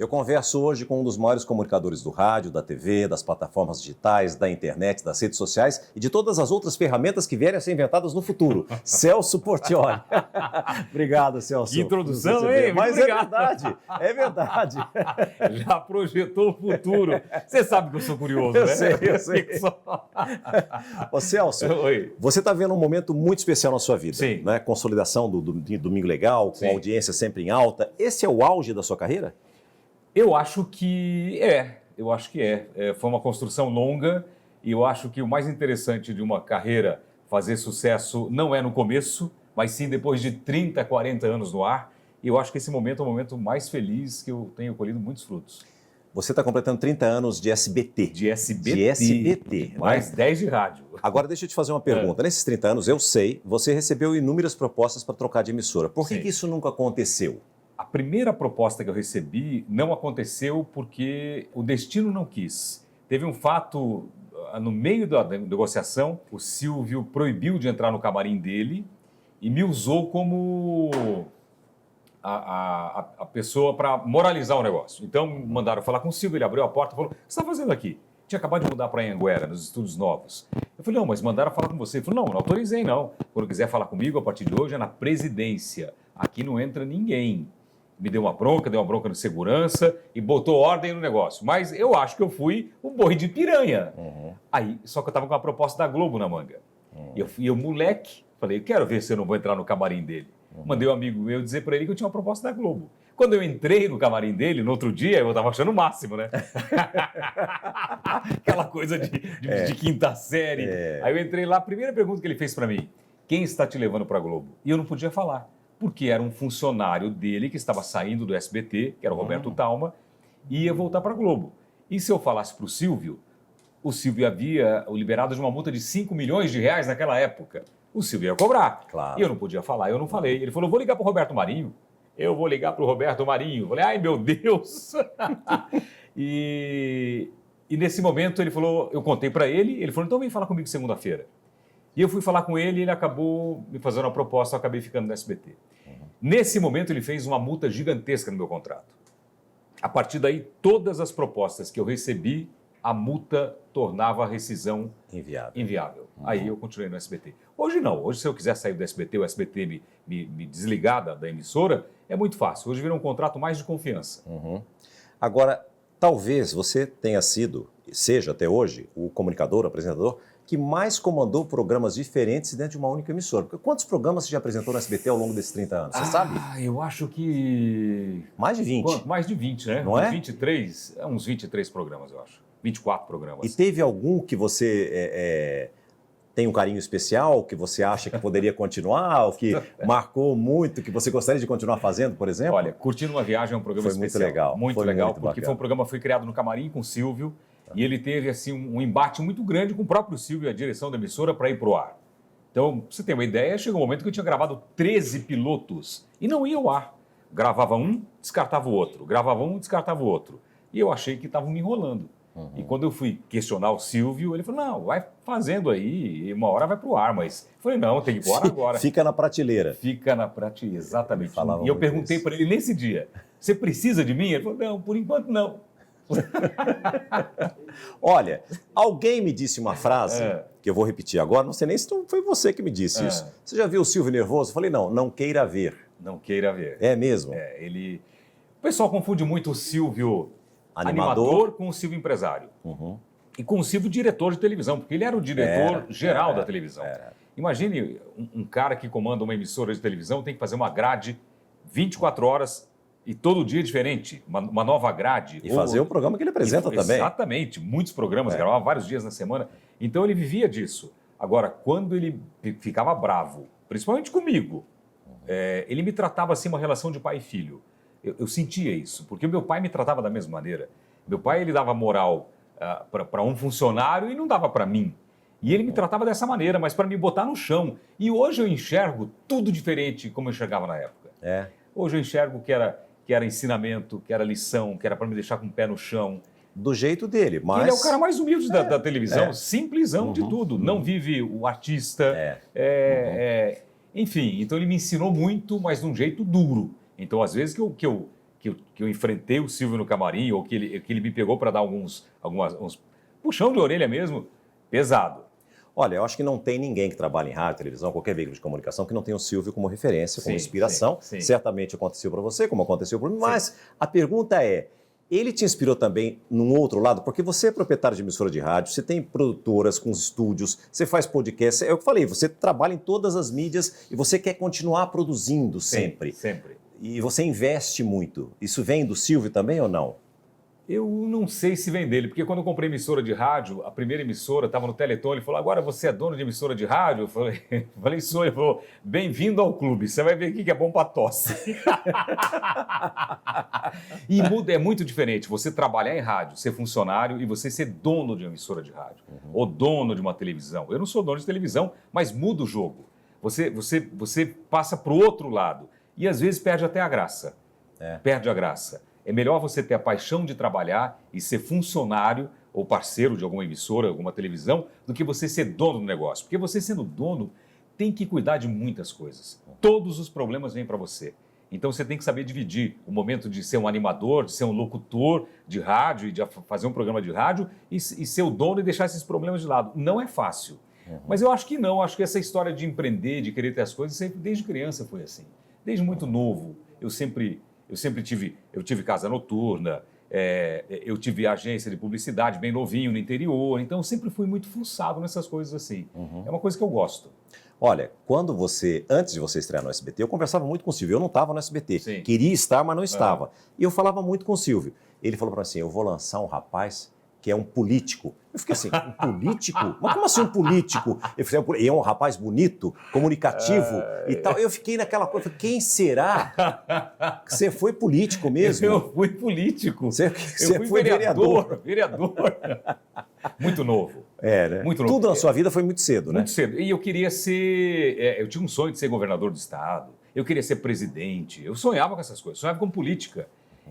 Eu converso hoje com um dos maiores comunicadores do rádio, da TV, das plataformas digitais, da internet, das redes sociais e de todas as outras ferramentas que vierem a ser inventadas no futuro. Celso Portiolli. Obrigado, Celso. Que introdução, hein? Mas obrigado. É verdade. Já projetou o futuro. Você sabe que eu sou curioso, Eu né? sei. Ô, Celso, Oi. você está vendo um momento muito especial na sua vida. Sim. Né? Consolidação do Domingo Legal, com Sim. audiência sempre em alta. Esse é o auge da sua carreira? Eu acho que é. Foi uma construção longa e eu acho que o mais interessante de uma carreira fazer sucesso não é no começo, mas sim depois de 30, 40 anos no ar. E eu acho que esse momento é o momento mais feliz que eu tenho colhido muitos frutos. Você está completando 30 anos de SBT. De SBT. De SBT. Mais 10 de rádio. Agora, deixa eu te fazer uma pergunta. Nesses 30 anos, eu sei, você recebeu inúmeras propostas para trocar de emissora. Por que Sim. que isso nunca aconteceu? A primeira proposta que eu recebi não aconteceu porque o destino não quis. Teve um fato, no meio da negociação, o Silvio proibiu de entrar no camarim dele e me usou como a pessoa para moralizar o negócio. Então, mandaram falar com o Silvio, ele abriu a porta e falou: o que você está fazendo aqui? Tinha acabado de mudar para Anhanguera, nos estúdios novos. Eu falei: não, mas mandaram falar com você. Ele falou: não autorizei não. Quando quiser falar comigo, a partir de hoje é na presidência. Aqui não entra ninguém. Me deu uma bronca de segurança e botou ordem no negócio. Mas eu acho que eu fui o boi de piranha. Aí, só que eu estava com uma proposta da Globo na manga. E eu, moleque, falei: quero ver se eu não vou entrar no camarim dele. Mandei um amigo meu dizer para ele que eu tinha uma proposta da Globo. Quando eu entrei no camarim dele, no outro dia, eu estava achando o máximo, né? Aquela coisa de quinta série. Aí eu entrei lá, a primeira pergunta que ele fez para mim: quem está te levando para a Globo? E eu não podia falar, porque era um funcionário dele que estava saindo do SBT, que era o Roberto Talma, e ia voltar para a Globo. E se eu falasse para o Silvio havia o liberado de uma multa de 5 milhões de reais naquela época. O Silvio ia cobrar. Claro. E eu não podia falar, eu não falei. Ele falou: vou ligar para o Roberto Marinho. Eu vou ligar para o Roberto Marinho. Eu falei: ai, meu Deus! E nesse momento ele falou, eu contei para ele falou: então vem falar comigo segunda-feira. E eu fui falar com ele e ele acabou me fazendo uma proposta, eu acabei ficando no SBT. Nesse momento ele fez uma multa gigantesca no meu contrato. A partir daí, todas as propostas que eu recebi, a multa tornava a rescisão inviável. Aí eu continuei no SBT. Hoje não. Hoje, se eu quiser sair do SBT, o SBT me desligar da emissora, é muito fácil. Hoje virou um contrato mais de confiança. Agora, talvez você tenha seja até hoje, o comunicador, o apresentador, que mais comandou programas diferentes dentro de uma única emissora. Porque quantos programas você já apresentou no SBT ao longo desses 30 anos? Você sabe? Eu acho que... Mais de 20. Quanto? Mais de 20, né? Não é? 23, uns 23 programas, eu acho. 24 programas. E teve algum que você tem um carinho especial, que você acha que poderia continuar, ou que marcou muito, que você gostaria de continuar fazendo, por exemplo? Olha, Curtindo uma Viagem é um programa Foi muito especial. legal. Muito Foi legal, muito porque bacana. foi um programa que foi criado no camarim com o Silvio, e ele teve assim um embate muito grande com o próprio Silvio e a direção da emissora para ir para o ar. Então, pra você ter uma ideia, chegou um momento que eu tinha gravado 13 pilotos e não ia ao ar. Gravava um, descartava o outro. Gravava um, descartava o outro. E eu achei que estavam me enrolando. E quando eu fui questionar o Silvio, ele falou: não, vai fazendo aí, uma hora vai para o ar. Mas eu falei: não, tem que ir embora agora. Fica na prateleira. Fica na prateleira, exatamente. Falava E eu muito perguntei isso. para ele nesse dia: você precisa de mim? Ele falou: não, por enquanto não. Olha, alguém me disse uma frase, que eu vou repetir agora, não sei nem se foi você que me disse isso. Você já viu o Silvio nervoso? Eu falei: não queira ver. Não queira ver. É mesmo? O pessoal confunde muito o Silvio animador com o Silvio empresário. E com o Silvio diretor de televisão, porque ele era o diretor geral da televisão. Imagine um cara que comanda uma emissora de televisão, tem que fazer uma grade 24 horas e todo dia diferente, uma nova grade. E fazer o programa que ele apresenta também. Exatamente, muitos programas, gravava vários dias na semana. Então ele vivia disso. Agora, quando ele ficava bravo, principalmente comigo, ele me tratava assim, uma relação de pai e filho. Eu sentia isso, porque o meu pai me tratava da mesma maneira. Meu pai, ele dava moral para um funcionário e não dava para mim. E ele me tratava dessa maneira, mas para me botar no chão. E hoje eu enxergo tudo diferente como eu enxergava na época. Hoje eu enxergo que era ensinamento, que era lição, que era para me deixar com o pé no chão. Do jeito dele, mas... Ele é o cara mais humilde da televisão, simplesão de tudo. Não vive o artista. Enfim, então ele me ensinou muito, mas de um jeito duro. Então, às vezes que que eu enfrentei o Silvio no camarim, ou que ele me pegou para dar uns puxão de orelha mesmo, pesado. Olha, eu acho que não tem ninguém que trabalha em rádio, televisão, qualquer veículo de comunicação que não tenha o Silvio como referência, como inspiração. Sim. Certamente aconteceu para você, como aconteceu para mim, mas a pergunta é, ele te inspirou também num outro lado? Porque você é proprietário de emissora de rádio, você tem produtoras com estúdios, você faz podcast, é o que eu falei, você trabalha em todas as mídias e você quer continuar produzindo sempre. Sempre. E você investe muito. Isso vem do Silvio também ou não? Eu não sei se vem dele, porque quando eu comprei emissora de rádio, a primeira emissora estava no Teleton, ele falou, agora você é dono de emissora de rádio? Eu falei, sou. Ele falou, bem-vindo ao clube, você vai ver aqui que é bom para tosse. E é muito diferente você trabalhar em rádio, ser funcionário e você ser dono de uma emissora de rádio, ou dono de uma televisão. Eu não sou dono de televisão, mas muda o jogo. Você passa para o outro lado e às vezes perde até a graça. Perde a graça. É melhor você ter a paixão de trabalhar e ser funcionário ou parceiro de alguma emissora, alguma televisão, do que você ser dono do negócio. Porque você sendo dono tem que cuidar de muitas coisas. Todos os problemas vêm para você. Então você tem que saber dividir o momento de ser um animador, de ser um locutor de rádio e de fazer um programa de rádio e ser o dono e deixar esses problemas de lado. Não é fácil. Mas eu acho que não. Acho que essa história de empreender, de querer ter as coisas, sempre, desde criança foi assim. Desde muito novo, eu tive casa noturna, eu tive agência de publicidade bem novinho no interior, então eu sempre fui muito fuçado nessas coisas assim. É uma coisa que eu gosto. Olha, antes de você estrear no SBT, eu conversava muito com o Silvio. Eu não estava no SBT. Sim. Queria estar, mas não estava. E eu falava muito com o Silvio. Ele falou para mim assim, eu vou lançar um rapaz que é um político. Eu fiquei assim, um político? Mas como assim um político? Eu falei, ele é um rapaz bonito, comunicativo e tal. Eu fiquei naquela coisa, quem será? Você foi político mesmo? Eu fui político. Você fui foi vereador. Muito novo. Né? Muito novo. Tudo na sua vida foi muito cedo, né? Muito cedo. E eu queria ser... eu tinha um sonho de ser governador do estado. Eu queria ser presidente. Eu sonhava com essas coisas. Sonhava com política.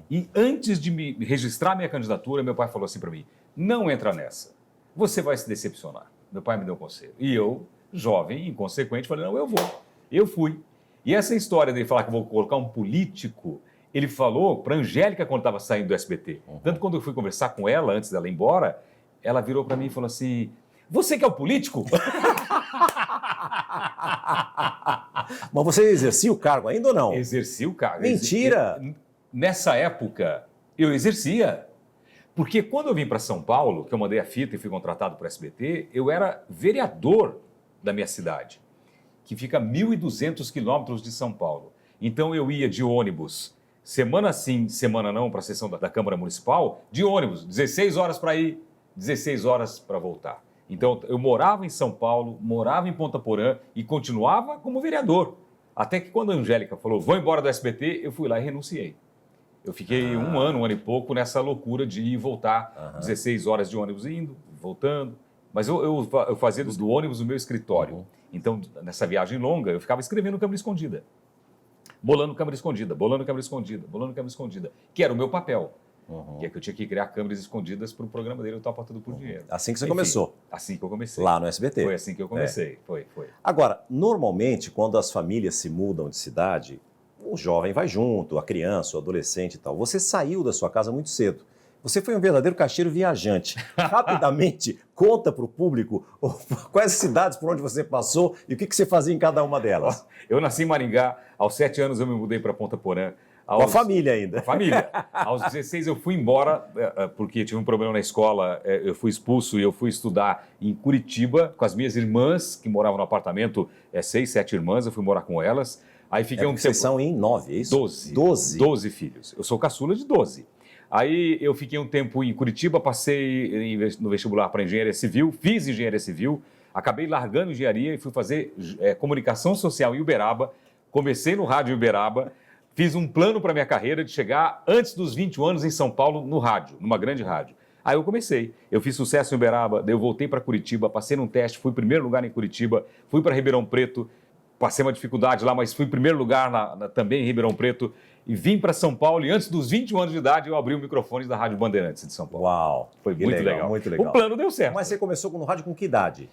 E antes de me registrar minha candidatura, meu pai falou assim para mim, não entra nessa. Você vai se decepcionar. Meu pai me deu um conselho. E eu, jovem, inconsequente, falei, não, eu vou. Eu fui. E essa história dele falar que eu vou colocar um político, ele falou para a Angélica quando estava saindo do SBT. Tanto quando eu fui conversar com ela, antes dela ir embora, ela virou para mim e falou assim, você que é o político? Mas você exercia o cargo ainda ou não? Exercia o cargo. Mentira! Nessa época, eu exercia. Porque quando eu vim para São Paulo, que eu mandei a fita e fui contratado para o SBT, eu era vereador da minha cidade, que fica a 1.200 quilômetros de São Paulo. Então eu ia de ônibus, semana sim, semana não, para a sessão da Câmara Municipal, de ônibus, 16 horas para ir, 16 horas para voltar. Então eu morava em São Paulo, morava em Ponta Porã e continuava como vereador. Até que quando a Angélica falou, vou embora do SBT, eu fui lá e renunciei. Eu fiquei um ano e pouco nessa loucura de ir e voltar, 16 horas de ônibus indo, voltando. Mas eu fazia do ônibus o meu escritório. Então, nessa viagem longa, eu ficava escrevendo câmera escondida. Bolando câmera escondida, bolando câmera escondida, bolando câmera escondida. Que era o meu papel. Que é que eu tinha que criar câmeras escondidas para o programa dele, eu topa tudo por dinheiro. Assim que você começou? Assim que eu comecei. Lá no SBT? Foi assim que eu comecei, foi. Agora, normalmente, quando as famílias se mudam de cidade, o jovem vai junto, a criança, o adolescente e tal. Você saiu da sua casa muito cedo. Você foi um verdadeiro caixeiro viajante. Rapidamente, conta para o público quais cidades por onde você passou e o que você fazia em cada uma delas. Eu nasci em Maringá, aos 7 anos eu me mudei para Ponta Porã. Com a família ainda. Com a família. Aos 16 eu fui embora, porque tive um problema na escola, eu fui expulso e eu fui estudar em Curitiba com as minhas irmãs, que moravam no apartamento, 6, 7 irmãs, eu fui morar com elas. Aí fiquei um tempo... Vocês são em 9, é isso? 12 filhos. Eu sou caçula de 12. Aí eu fiquei um tempo em Curitiba, passei no vestibular para engenharia civil, fiz engenharia civil, acabei largando engenharia e fui fazer comunicação social em Uberaba, comecei no rádio em Uberaba, fiz um plano para minha carreira de chegar antes dos 20 anos em São Paulo no rádio, numa grande rádio. Aí eu comecei, eu fiz sucesso em Uberaba, daí eu voltei para Curitiba, passei num teste, fui primeiro lugar em Curitiba, fui para Ribeirão Preto, passei uma dificuldade lá, mas fui em primeiro lugar também em Ribeirão Preto e vim para São Paulo e antes dos 21 anos de idade eu abri o microfone da Rádio Bandeirantes de São Paulo. Uau! Foi muito legal. Muito legal. O plano deu certo. Mas você começou no rádio com que idade?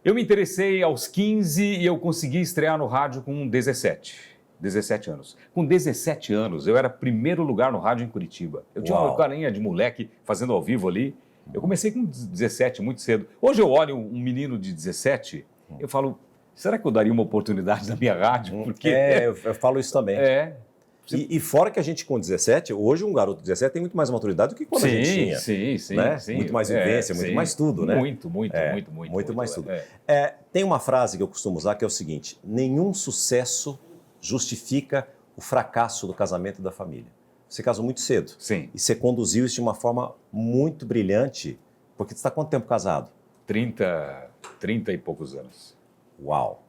Eu me interessei aos 15 e eu consegui estrear no rádio com 17. 17 anos. Com 17 anos, eu era primeiro lugar no rádio em Curitiba. Eu tinha uma carinha de moleque fazendo ao vivo ali. Eu comecei com 17, muito cedo. Hoje eu olho um menino de 17, eu falo, será que eu daria uma oportunidade na minha rádio? Porque... eu falo isso também. E fora que a gente com 17, hoje um garoto de 17 tem muito mais maturidade do que quando a gente tinha. Sim, né? sim. Muito mais vivência, muito mais tudo, né? Muito mais tudo. Tem uma frase que eu costumo usar que é o seguinte: nenhum sucesso justifica o fracasso do casamento e da família. Você casou muito cedo. Sim. E você conduziu isso de uma forma muito brilhante, porque você está quanto tempo casado? 30 e poucos anos. Uau!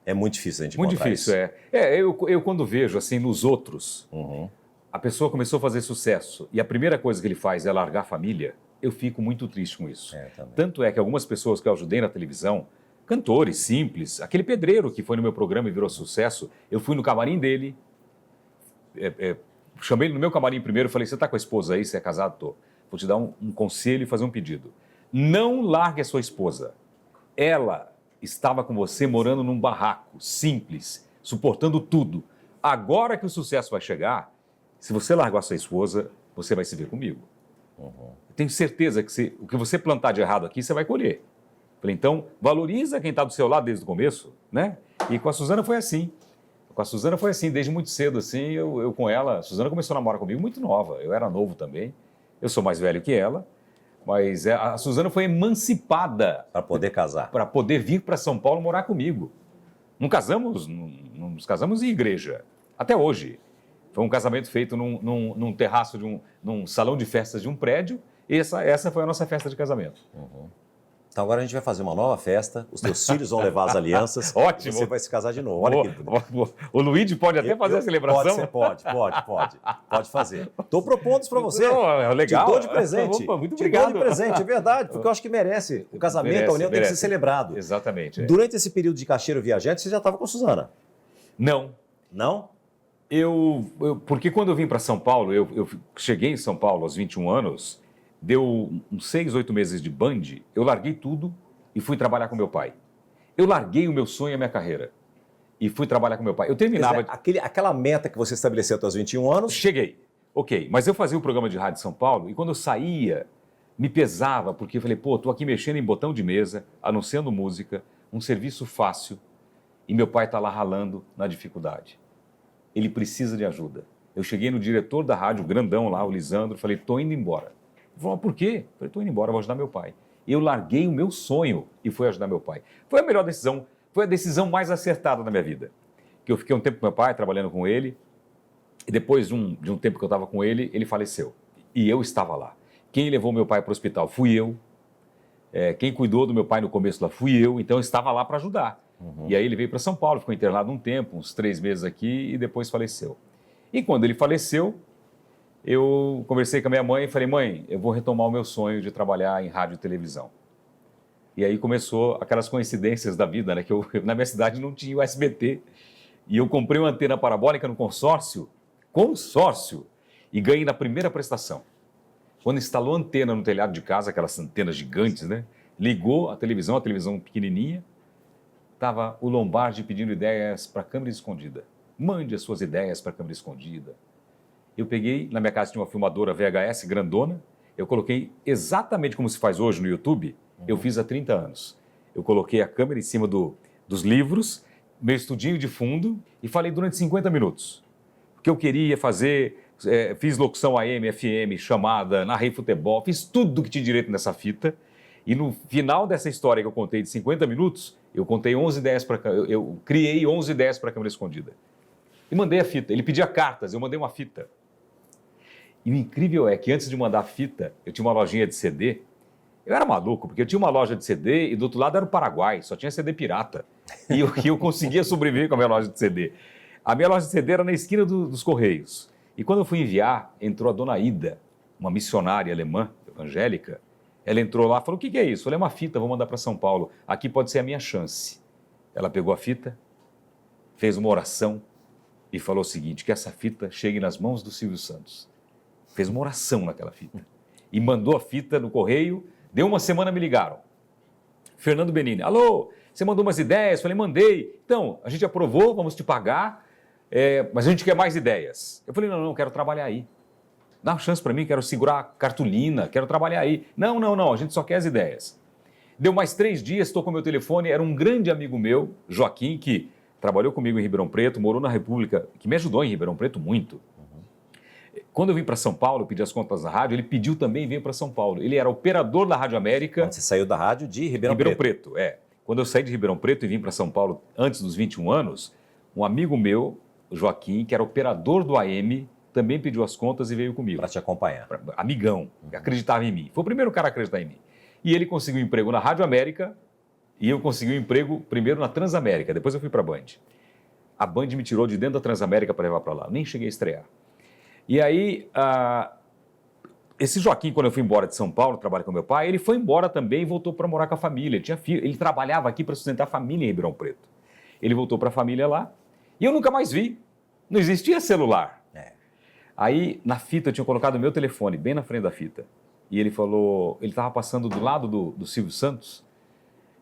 É muito difícil a gente muito encontrar difícil, isso. Eu quando vejo assim nos outros, a pessoa começou a fazer sucesso e a primeira coisa que ele faz é largar a família, eu fico muito triste com isso. Tanto é que algumas pessoas que eu ajudei na televisão, cantores simples, aquele pedreiro que foi no meu programa e virou sucesso, eu fui no camarim dele, chamei ele no meu camarim primeiro e falei, você está com a esposa aí, você é casado? Tô. Vou te dar um conselho e fazer um pedido. Não largue a sua esposa. Ela estava com você morando num barraco, simples, suportando tudo. Agora que o sucesso vai chegar, se você largar a sua esposa, você vai se ver comigo. Eu tenho certeza que o que você plantar de errado aqui, você vai colher. Falei, então, valoriza quem está do seu lado desde o começo, né? E com a Suzana foi assim. Desde muito cedo, assim, eu com ela. A Suzana começou a namorar comigo muito nova, eu era novo também. Eu sou mais velho que ela. Mas a Suzana foi emancipada. Para poder casar. Para poder vir para São Paulo morar comigo. Não nos casamos em igreja. Até hoje. Foi um casamento feito num terraço, num salão de festas de um prédio. E essa foi a nossa festa de casamento. Então agora a gente vai fazer uma nova festa, os teus filhos vão levar as alianças. Ótimo. E você vai se casar de novo. Olha que bonito. O Luigi pode até fazer a celebração? Pode fazer. Estou propondo isso para você. Não, legal. Te dou de presente. Opa, muito obrigado. Te dou de presente, é verdade, porque eu acho que merece. O casamento, a união tem que ser celebrado. Exatamente. Durante esse período de caixeiro viajante, você já estava com a Suzana? Não. Não? Porque quando eu vim para São Paulo, eu cheguei em São Paulo aos 21 anos, deu uns 6, 8 meses de Band, eu larguei tudo e fui trabalhar com meu pai. Eu larguei o meu sonho e a minha carreira e fui trabalhar com meu pai. Eu terminava... Aquela meta que você estabeleceu até os 21 anos... Cheguei, ok. Mas eu fazia o programa de rádio em São Paulo e quando eu saía, me pesava, porque eu falei, tô aqui mexendo em botão de mesa, anunciando música, um serviço fácil, e meu pai está lá ralando na dificuldade. Ele precisa de ajuda. Eu cheguei no diretor da rádio, o grandão lá, o Lisandro, falei, tô indo embora. Ele falou, por quê? Eu falei, tô indo embora, vou ajudar meu pai. Eu larguei o meu sonho e fui ajudar meu pai. Foi a melhor decisão, foi a decisão mais acertada da minha vida. Que eu fiquei um tempo com meu pai, trabalhando com ele, e depois de um tempo que eu estava com ele, ele faleceu. E eu estava lá. Quem levou meu pai para o hospital fui eu. Quem cuidou do meu pai no começo lá fui eu, então eu estava lá para ajudar. E aí ele veio para São Paulo, ficou internado um tempo, uns 3 meses aqui, e depois faleceu. E quando ele faleceu, eu conversei com a minha mãe e falei, mãe, eu vou retomar o meu sonho de trabalhar em rádio e televisão. E aí começou aquelas coincidências da vida, né? Que na minha cidade não tinha o SBT. E eu comprei uma antena parabólica no consórcio, e ganhei na primeira prestação. Quando instalou a antena no telhado de casa, aquelas antenas gigantes, né? Ligou a televisão pequenininha, estava o Lombardi pedindo ideias para a câmera escondida. Mande as suas ideias para a câmera escondida. Eu peguei, na minha casa tinha uma filmadora VHS grandona, eu coloquei exatamente como se faz hoje no YouTube, eu fiz há 30 anos. Eu coloquei a câmera em cima dos livros, meu estudinho de fundo, e falei durante 50 minutos. O que eu queria fazer, fiz locução AM, FM, chamada, narrei futebol, fiz tudo que tinha direito nessa fita, e no final dessa história que eu contei de 50 minutos, eu contei 11 ideias eu criei 11 ideias para a câmera escondida. E mandei a fita. Ele pedia cartas, eu mandei uma fita. E o incrível é que antes de mandar a fita, eu tinha uma lojinha de CD. Eu era maluco, porque eu tinha uma loja de CD e do outro lado era o Paraguai, só tinha CD pirata. E eu conseguia sobreviver com a minha loja de CD. A minha loja de CD era na esquina dos Correios. E quando eu fui enviar, entrou a dona Ida, uma missionária alemã, evangélica. Ela entrou lá e falou, o que é isso? Eu falei, é uma fita, vou mandar para São Paulo. Aqui pode ser a minha chance. Ela pegou a fita, fez uma oração e falou o seguinte, que essa fita chegue nas mãos do Silvio Santos. Fez uma oração naquela fita. E mandou a fita no correio, deu uma semana, me ligaram. Fernando Benini, alô, você mandou umas ideias? Falei, mandei. Então, a gente aprovou, vamos te pagar. mas a gente quer mais ideias. Eu falei, não, quero trabalhar aí. Dá uma chance para mim, quero segurar cartolina, quero trabalhar aí. Não, a gente só quer as ideias. Deu mais 3 dias, estou com o meu telefone, era um grande amigo meu, Joaquim, que trabalhou comigo em Ribeirão Preto, morou na República, que me ajudou em Ribeirão Preto muito. Quando eu vim para São Paulo, eu pedi as contas da rádio, ele pediu também e veio para São Paulo. Ele era operador da Rádio América. Quando você saiu da rádio de Ribeirão Preto. Quando eu saí de Ribeirão Preto e vim para São Paulo antes dos 21 anos, um amigo meu, Joaquim, que era operador do AM, também pediu as contas e veio comigo. Para te acompanhar. Amigão, acreditava em mim. Foi o primeiro cara a acreditar em mim. E ele conseguiu um emprego na Rádio América e eu consegui um emprego primeiro na Transamérica, depois eu fui para a Band. A Band me tirou de dentro da Transamérica para levar para lá, nem cheguei a estrear. E aí, esse Joaquim, quando eu fui embora de São Paulo, trabalha com meu pai, ele foi embora também e voltou para morar com a família. Ele tinha filho, ele trabalhava aqui para sustentar a família em Ribeirão Preto. Ele voltou para a família lá e eu nunca mais vi. Não existia celular. Aí, na fita, eu tinha colocado o meu telefone bem na frente da fita. E ele falou, ele estava passando do lado do Silvio Santos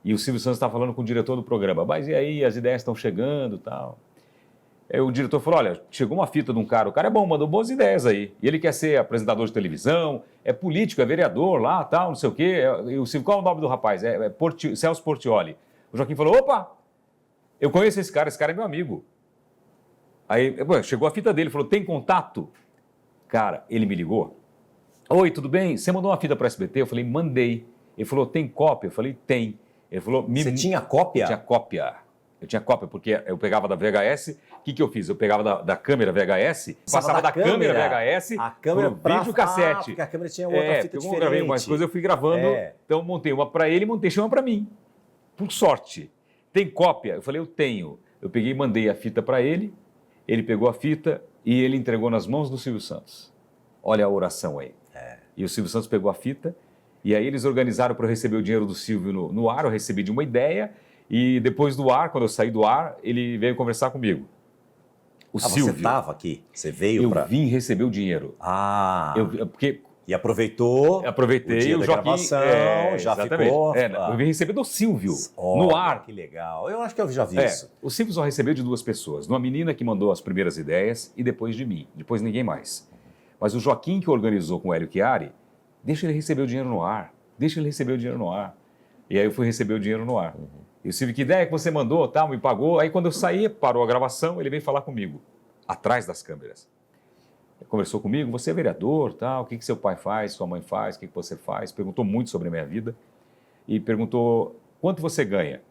e o Silvio Santos estava falando com o diretor do programa. Mas e aí, as ideias estão chegando e tal. Aí o diretor falou, olha, chegou uma fita de um cara, o cara é bom, mandou boas ideias aí. E ele quer ser apresentador de televisão, é político, é vereador lá, tal, não sei o quê. E o Silvio, qual é o nome do rapaz? Celso Portiolli. O Joaquim falou, opa, eu conheço esse cara é meu amigo. Aí, chegou a fita dele, falou, tem contato? Cara, ele me ligou. Oi, tudo bem? Você mandou uma fita para o SBT? Eu falei, mandei. Ele falou, tem cópia? Eu falei, tem. Ele falou, Você tinha cópia? Eu tinha cópia. Eu tinha cópia, porque eu pegava da VHS. O que eu fiz? Eu pegava da câmera VHS, passava da câmera VHS para o videocassete. Porque a câmera tinha outra fita diferente. Eu gravei mais coisas, eu fui gravando. Então, montei uma para ele e montei uma para mim. Por sorte. Tem cópia? Eu falei, eu tenho. Eu peguei e mandei a fita para ele. Ele pegou a fita e ele entregou nas mãos do Silvio Santos. Olha a oração aí. E o Silvio Santos pegou a fita e aí eles organizaram para eu receber o dinheiro do Silvio no ar. Eu recebi de uma ideia e depois do ar, quando eu saí do ar, ele veio conversar comigo. O Silvio. Você estava aqui? Você veio para... Eu vim receber o dinheiro. Porque... E aproveitei o da Joaquim, gravação, já exatamente. ficou... Eu vim receber do Silvio, no ar. Que legal. Eu acho que eu já vi isso. O Silvio só recebeu de 2 pessoas. De uma menina que mandou as primeiras ideias e depois de mim. Depois ninguém mais. Mas o Joaquim, que organizou com o Hélio Chiari, deixa ele receber o dinheiro no ar. E aí eu fui receber o dinheiro no ar. E o Silvio, que ideia que você mandou, tal, me pagou. Aí quando eu saí, parou a gravação, ele veio falar comigo, atrás das câmeras. Ele conversou comigo, você é vereador, tal, o que seu pai faz, sua mãe faz, o que você faz? Perguntou muito sobre a minha vida e perguntou, quanto você ganha?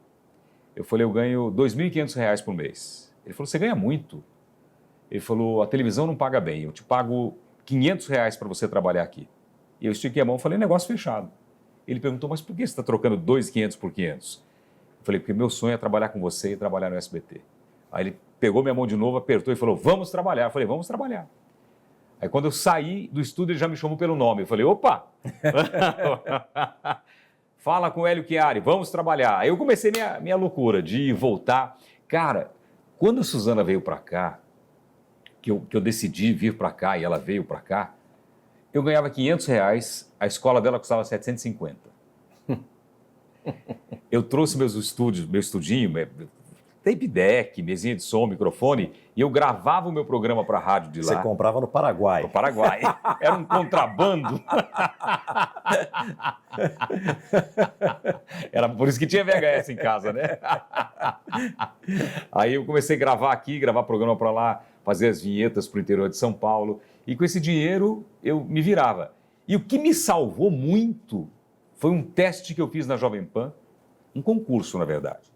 Eu falei, eu ganho R$ 2.500 por mês. Ele falou, você ganha muito. Ele falou, a televisão não paga bem, eu te pago R$ 500 para você trabalhar aqui. E eu estiquei a mão e falei, negócio fechado. Ele perguntou, mas por que você está trocando 2.500 por 500? Eu falei, porque meu sonho é trabalhar com você e trabalhar no SBT. Aí ele pegou minha mão de novo, apertou e falou, vamos trabalhar. Eu falei, vamos trabalhar. Aí quando eu saí do estúdio, ele já me chamou pelo nome. Eu falei, opa! Fala com o Hélio Chiari, vamos trabalhar. Aí eu comecei minha loucura de ir voltar. Cara, quando a Suzana veio para cá, que eu decidi vir para cá e ela veio para cá, eu ganhava R$ 500, a escola dela custava 750. Eu trouxe meu estudinho, tape deck, mesinha de som, microfone, e eu gravava o meu programa para a rádio de lá. Você comprava no Paraguai. No Paraguai. Era um contrabando. Era por isso que tinha VHS em casa, né? Aí eu comecei a gravar aqui, gravar programa para lá, fazer as vinhetas para o interior de São Paulo. E com esse dinheiro eu me virava. E o que me salvou muito foi um teste que eu fiz na Jovem Pan, um concurso, na verdade.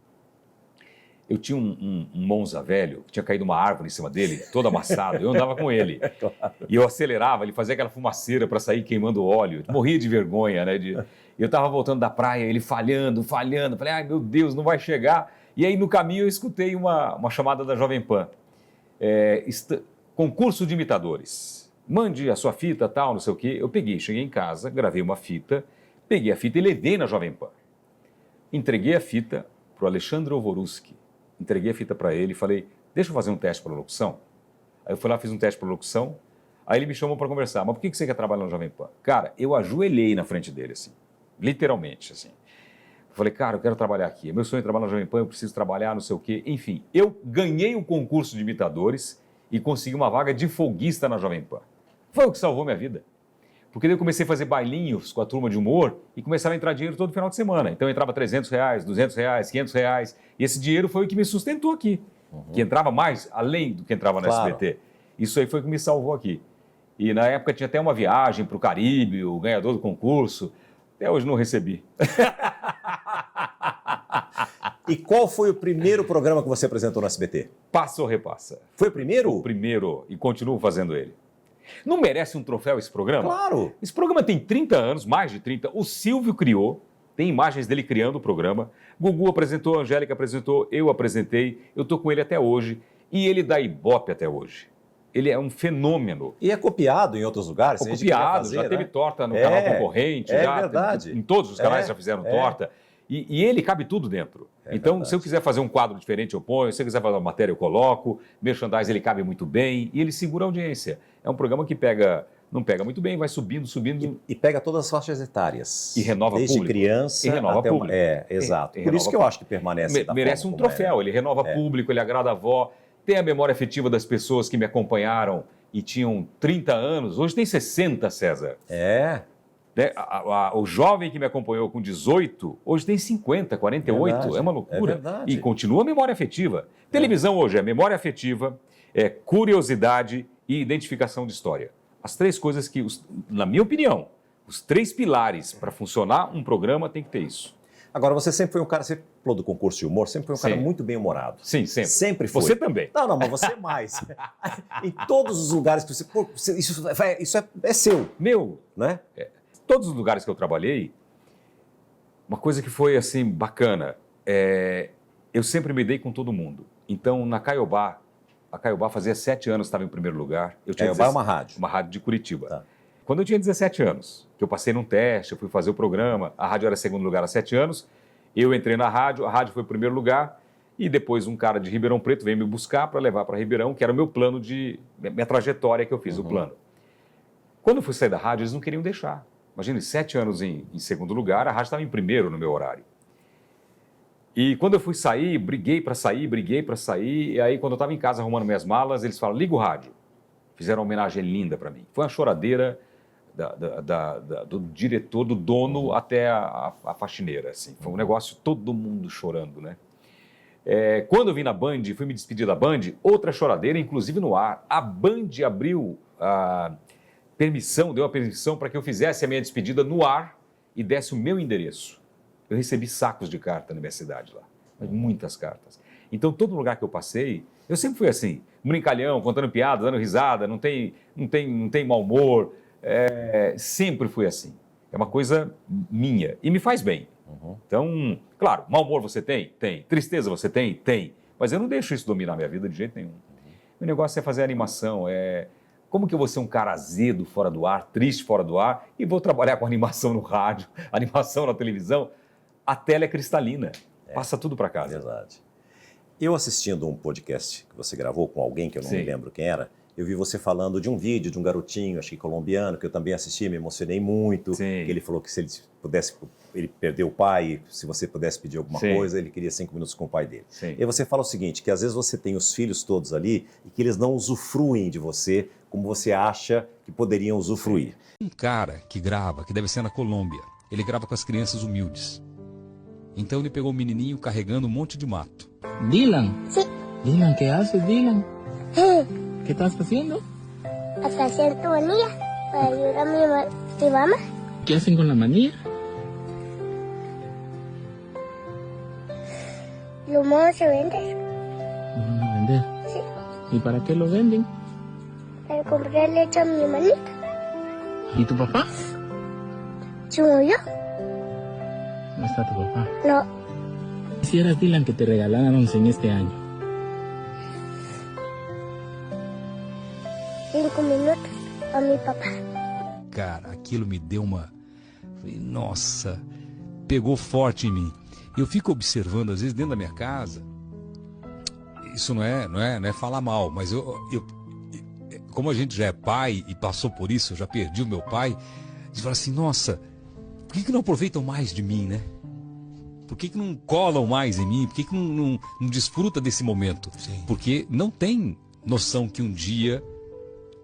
Eu tinha um Monza velho, que tinha caído uma árvore em cima dele, todo amassado, eu andava com ele. Claro. E eu acelerava, ele fazia aquela fumaceira para sair queimando óleo, morria de vergonha, né? E eu estava voltando da praia, ele falhando, falei, ai meu Deus, não vai chegar. E aí no caminho eu escutei uma chamada da Jovem Pan, concurso de imitadores. Mande a sua fita, tal, não sei o quê. Eu cheguei em casa, gravei uma fita, peguei a fita e levei na Jovem Pan. Entreguei a fita para o Alexandre Ovoruski. Entreguei a fita para ele e falei, deixa eu fazer um teste para locução. Aí eu fui lá, fiz um teste para locução, aí ele me chamou para conversar. Mas por que você quer trabalhar na Jovem Pan? Cara, eu ajoelhei na frente dele, assim, literalmente, assim. falei, cara, eu quero trabalhar aqui. Meu sonho é trabalhar na Jovem Pan, eu preciso trabalhar, não sei o quê. Enfim, eu ganhei um concurso de imitadores e consegui uma vaga de folguista na Jovem Pan. Foi o que salvou minha vida. Porque daí eu comecei a fazer bailinhos com a turma de humor e começava a entrar dinheiro todo final de semana. Então entrava R$300, R$200, R$500. E esse dinheiro foi o que me sustentou aqui. Que entrava mais, além do que entrava na SBT. Isso aí foi o que me salvou aqui. E na época tinha até uma viagem para o Caribe, o ganhador do concurso. Até hoje não recebi. E qual foi o primeiro programa que você apresentou no SBT? Passa ou repassa? Foi o primeiro? O primeiro, e continuo fazendo ele. Não merece um troféu esse programa? Claro. Esse programa tem 30 anos, mais de 30. O Silvio criou, tem imagens dele criando o programa. Gugu apresentou, a Angélica apresentou, eu apresentei. Eu estou com ele até hoje. E ele dá ibope até hoje. Ele é um fenômeno. E é copiado em outros lugares? Copiado, já teve torta no canal concorrente. É verdade. Em todos os canais já fizeram torta. E ele cabe tudo dentro. Então, verdade. Se eu quiser fazer um quadro diferente, eu ponho. Se eu quiser fazer uma matéria, eu coloco. Merchandise, ele cabe muito bem. E ele segura a audiência. É um programa que não pega muito bem, vai subindo. E pega todas as faixas etárias. E renova desde público. Desde criança e renova até público. Exato. Por isso que eu acho que permanece da merece um troféu. Ele renova público, ele agrada a avó. Tem a memória afetiva das pessoas que me acompanharam e tinham 30 anos. Hoje tem 60, César. Né? O jovem que me acompanhou com 18, hoje tem 50, 48. Verdade, é uma loucura. É verdade. E continua a memória afetiva. Televisão hoje é memória afetiva, é curiosidade e identificação de história. As três coisas que, na minha opinião, os três pilares para funcionar um programa tem que ter isso. Agora, você sempre foi um cara, você falou do concurso de humor, sempre foi um cara muito bem-humorado. Sim, sempre. Sempre foi. Você também. Não, mas você mais. Em todos os lugares que você... Isso é seu. Meu. Né? Todos os lugares que eu trabalhei, uma coisa que foi, assim, bacana, eu sempre me dei com todo mundo. Então, na Caiobá, a Caiobá fazia 7 anos que estava em primeiro lugar. Caiobá é uma rádio. Uma rádio de Curitiba. Tá. Quando eu tinha 17 anos, que eu passei num teste, eu fui fazer o programa, a rádio era segundo lugar há 7 anos, eu entrei na rádio, a rádio foi primeiro lugar, e depois um cara de Ribeirão Preto veio me buscar para levar para Ribeirão, que era o meu plano minha trajetória que eu fiz, o plano. Quando eu fui sair da rádio, eles não queriam deixar. Imagina, 7 anos em segundo lugar, a rádio estava em primeiro no meu horário. E quando eu fui sair, briguei para sair, e aí quando eu estava em casa arrumando minhas malas, eles falaram, liga o rádio. Fizeram uma homenagem linda para mim. Foi uma choradeira do diretor, do dono, até a faxineira. Assim. Foi um negócio, todo mundo chorando, né? Quando eu vim na Band, fui me despedir da Band, outra choradeira, inclusive no ar. A Band abriu deu a permissão para que eu fizesse a minha despedida no ar e desse o meu endereço. Eu recebi sacos de carta na minha cidade lá, muitas cartas. Então, todo lugar que eu passei, eu sempre fui assim, brincalhão, contando piada, dando risada, não tem mau humor, sempre fui assim. É uma coisa minha e me faz bem. Então, claro, mau humor você tem? Tem. Tristeza você tem? Tem. Mas eu não deixo isso dominar a minha vida de jeito nenhum. O negócio é fazer animação, como que eu vou ser um cara azedo fora do ar, triste fora do ar, e vou trabalhar com animação no rádio, animação na televisão? A tela é cristalina, passa tudo para casa. Verdade. Eu assistindo um podcast que você gravou com alguém, que eu não me lembro quem era, eu vi você falando de um vídeo de um garotinho, acho que colombiano, que eu também assisti, me emocionei muito. Que ele falou que se ele pudesse, ele perdeu o pai, se você pudesse pedir alguma coisa, ele queria 5 minutos com o pai dele. E você fala o seguinte, que às vezes você tem os filhos todos ali e que eles não usufruem de você como você acha que poderiam usufruir. Um cara que grava, que deve ser na Colômbia, ele grava com as crianças humildes. Então ele pegou o menininho carregando um monte de mato. Dylan. Sí. Dylan, ¿qué haces, Dylan? ¿Qué estás haciendo? Hasta hacer tu manilla para ayudar a mi mamá. ¿Qué hacen con la manilla? Los monos se venden. ¿Lo van a vender? Sí. ¿Y para qué lo venden? Para comprar leche a mi hermanita. ¿Y tu papá? ¿Se murió? ¿No está tu papá? No. Quisieras, Dylan, que te regalaran en este año. 5 minutos a mi papá. Cara, aquilo me deu uma... Nossa, pegou forte em mim. Eu fico observando, às vezes, dentro da minha casa, isso não é falar mal, mas como a gente já é pai e passou por isso, eu já perdi o meu pai, a gente fala assim, nossa, por que não aproveitam mais de mim, né? Por que não colam mais em mim? Por que não desfruta desse momento? Sim. Porque não tem noção que um dia,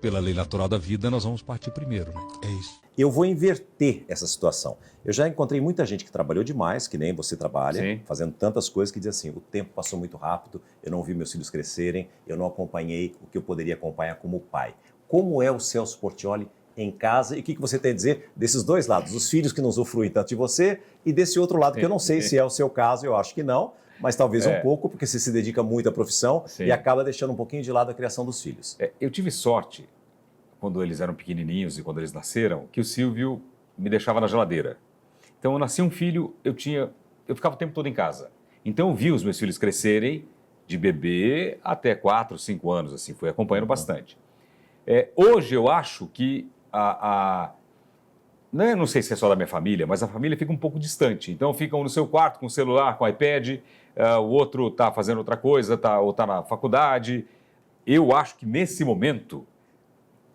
pela lei natural da vida, nós vamos partir primeiro, né? É isso. Eu vou inverter essa situação. Eu já encontrei muita gente que trabalhou demais, que nem você trabalha, Sim. fazendo tantas coisas, que diz assim, o tempo passou muito rápido, eu não vi meus filhos crescerem, eu não acompanhei o que eu poderia acompanhar como pai. Como é o Celso Portiolli em casa e o que você tem a dizer desses dois lados, os filhos que não usufruem tanto de você e desse outro lado, que eu não sei se é o seu caso, eu acho que não, mas talvez um pouco, porque você se dedica muito à profissão Sim. e acaba deixando um pouquinho de lado a criação dos filhos. Eu tive sorte, quando eles eram pequenininhos e quando eles nasceram, que o Silvio me deixava na geladeira. Então, eu nasci um filho, eu ficava o tempo todo em casa. Então, eu vi os meus filhos crescerem de bebê até 4, 5 anos, assim, fui acompanhando bastante. Hoje, eu acho que não sei se é só da minha família, mas a família fica um pouco distante. Então, ficam no seu quarto com o celular, com o iPad, o outro está fazendo outra coisa, ou está na faculdade. Eu acho que, nesse momento,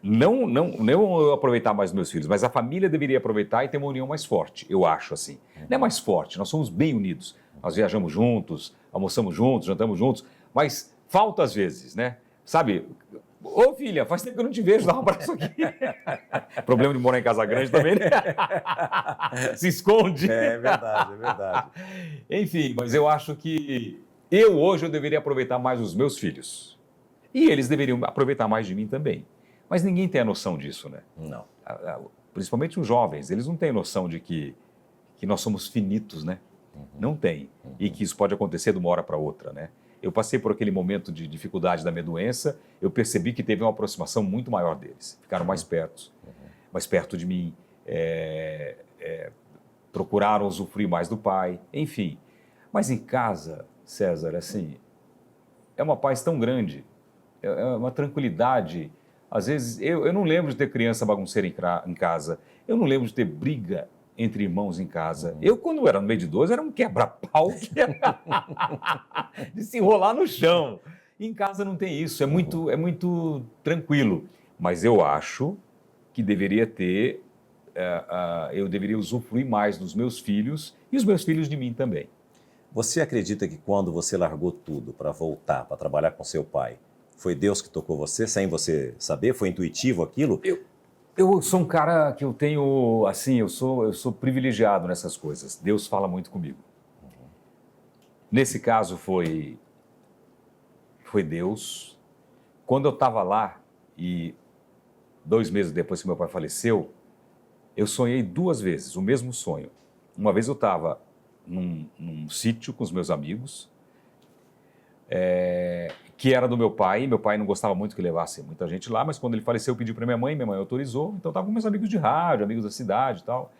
não eu aproveitar mais os meus filhos, mas a família deveria aproveitar e ter uma união mais forte, eu acho assim. Não é mais forte, nós somos bem unidos. Nós viajamos juntos, almoçamos juntos, jantamos juntos, mas falta às vezes, né? Sabe, ô filha, faz tempo que eu não te vejo, dá um abraço aqui. Problema de morar em casa grande também, né? Se esconde. É verdade, é verdade. Enfim, mas eu acho que hoje eu deveria aproveitar mais os meus filhos. E eles deveriam aproveitar mais de mim também. Mas ninguém tem a noção disso, né? Não. Principalmente os jovens, eles não têm noção de que nós somos finitos, né? Não tem. E que isso pode acontecer de uma hora para outra, né? Eu passei por aquele momento de dificuldade da minha doença, eu percebi que teve uma aproximação muito maior deles. Ficaram mais perto de mim, procuraram usufruir mais do pai, enfim. Mas em casa, César, assim, é uma paz tão grande, é uma tranquilidade. Às vezes, eu não lembro de ter criança bagunceira em casa, eu não lembro de ter briga entre irmãos em casa. Eu, quando era no meio de 12, era um quebra-pau de se enrolar no chão. Em casa não tem isso, é muito tranquilo. Mas eu acho que deveria ter, eu deveria usufruir mais dos meus filhos e os meus filhos de mim também. Você acredita que quando você largou tudo para voltar, para trabalhar com seu pai, foi Deus que tocou você, sem você saber? Foi intuitivo aquilo? Eu sou um cara que eu tenho, assim, eu sou privilegiado nessas coisas. Deus fala muito comigo. Nesse caso foi Deus. Quando eu estava lá e 2 meses depois que meu pai faleceu, eu sonhei 2 vezes o mesmo sonho. Uma vez eu estava num sítio com os meus amigos, que era do meu pai não gostava muito que levasse muita gente lá, mas quando ele faleceu eu pedi para minha mãe autorizou, então eu estava com meus amigos de rádio, amigos da cidade e tal,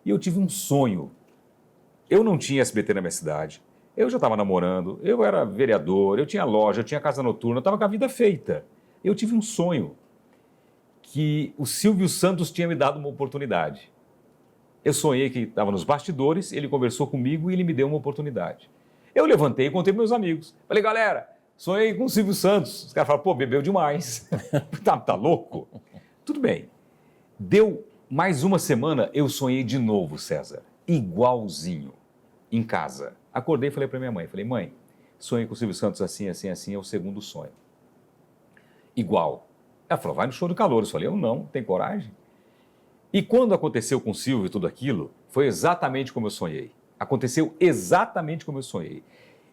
e eu tive um sonho. Eu não tinha SBT na minha cidade, eu já estava namorando, eu era vereador, eu tinha loja, eu tinha casa noturna, eu estava com a vida feita. Eu tive um sonho que o Silvio Santos tinha me dado uma oportunidade. Eu sonhei que estava nos bastidores, ele conversou comigo e ele me deu uma oportunidade. Eu levantei e contei para meus amigos. Falei, galera, sonhei com o Silvio Santos. Os caras falaram, pô, bebeu demais. tá louco? Tudo bem. Deu mais uma semana, eu sonhei de novo, César. Igualzinho, em casa. Acordei e falei para minha mãe, mãe, sonhei com o Silvio Santos assim, assim, assim, é o segundo sonho. Igual. Ela falou, vai no show do Calor. Eu falei, eu não, tem coragem? E quando aconteceu com o Silvio e tudo aquilo, foi exatamente como eu sonhei. Aconteceu exatamente como eu sonhei.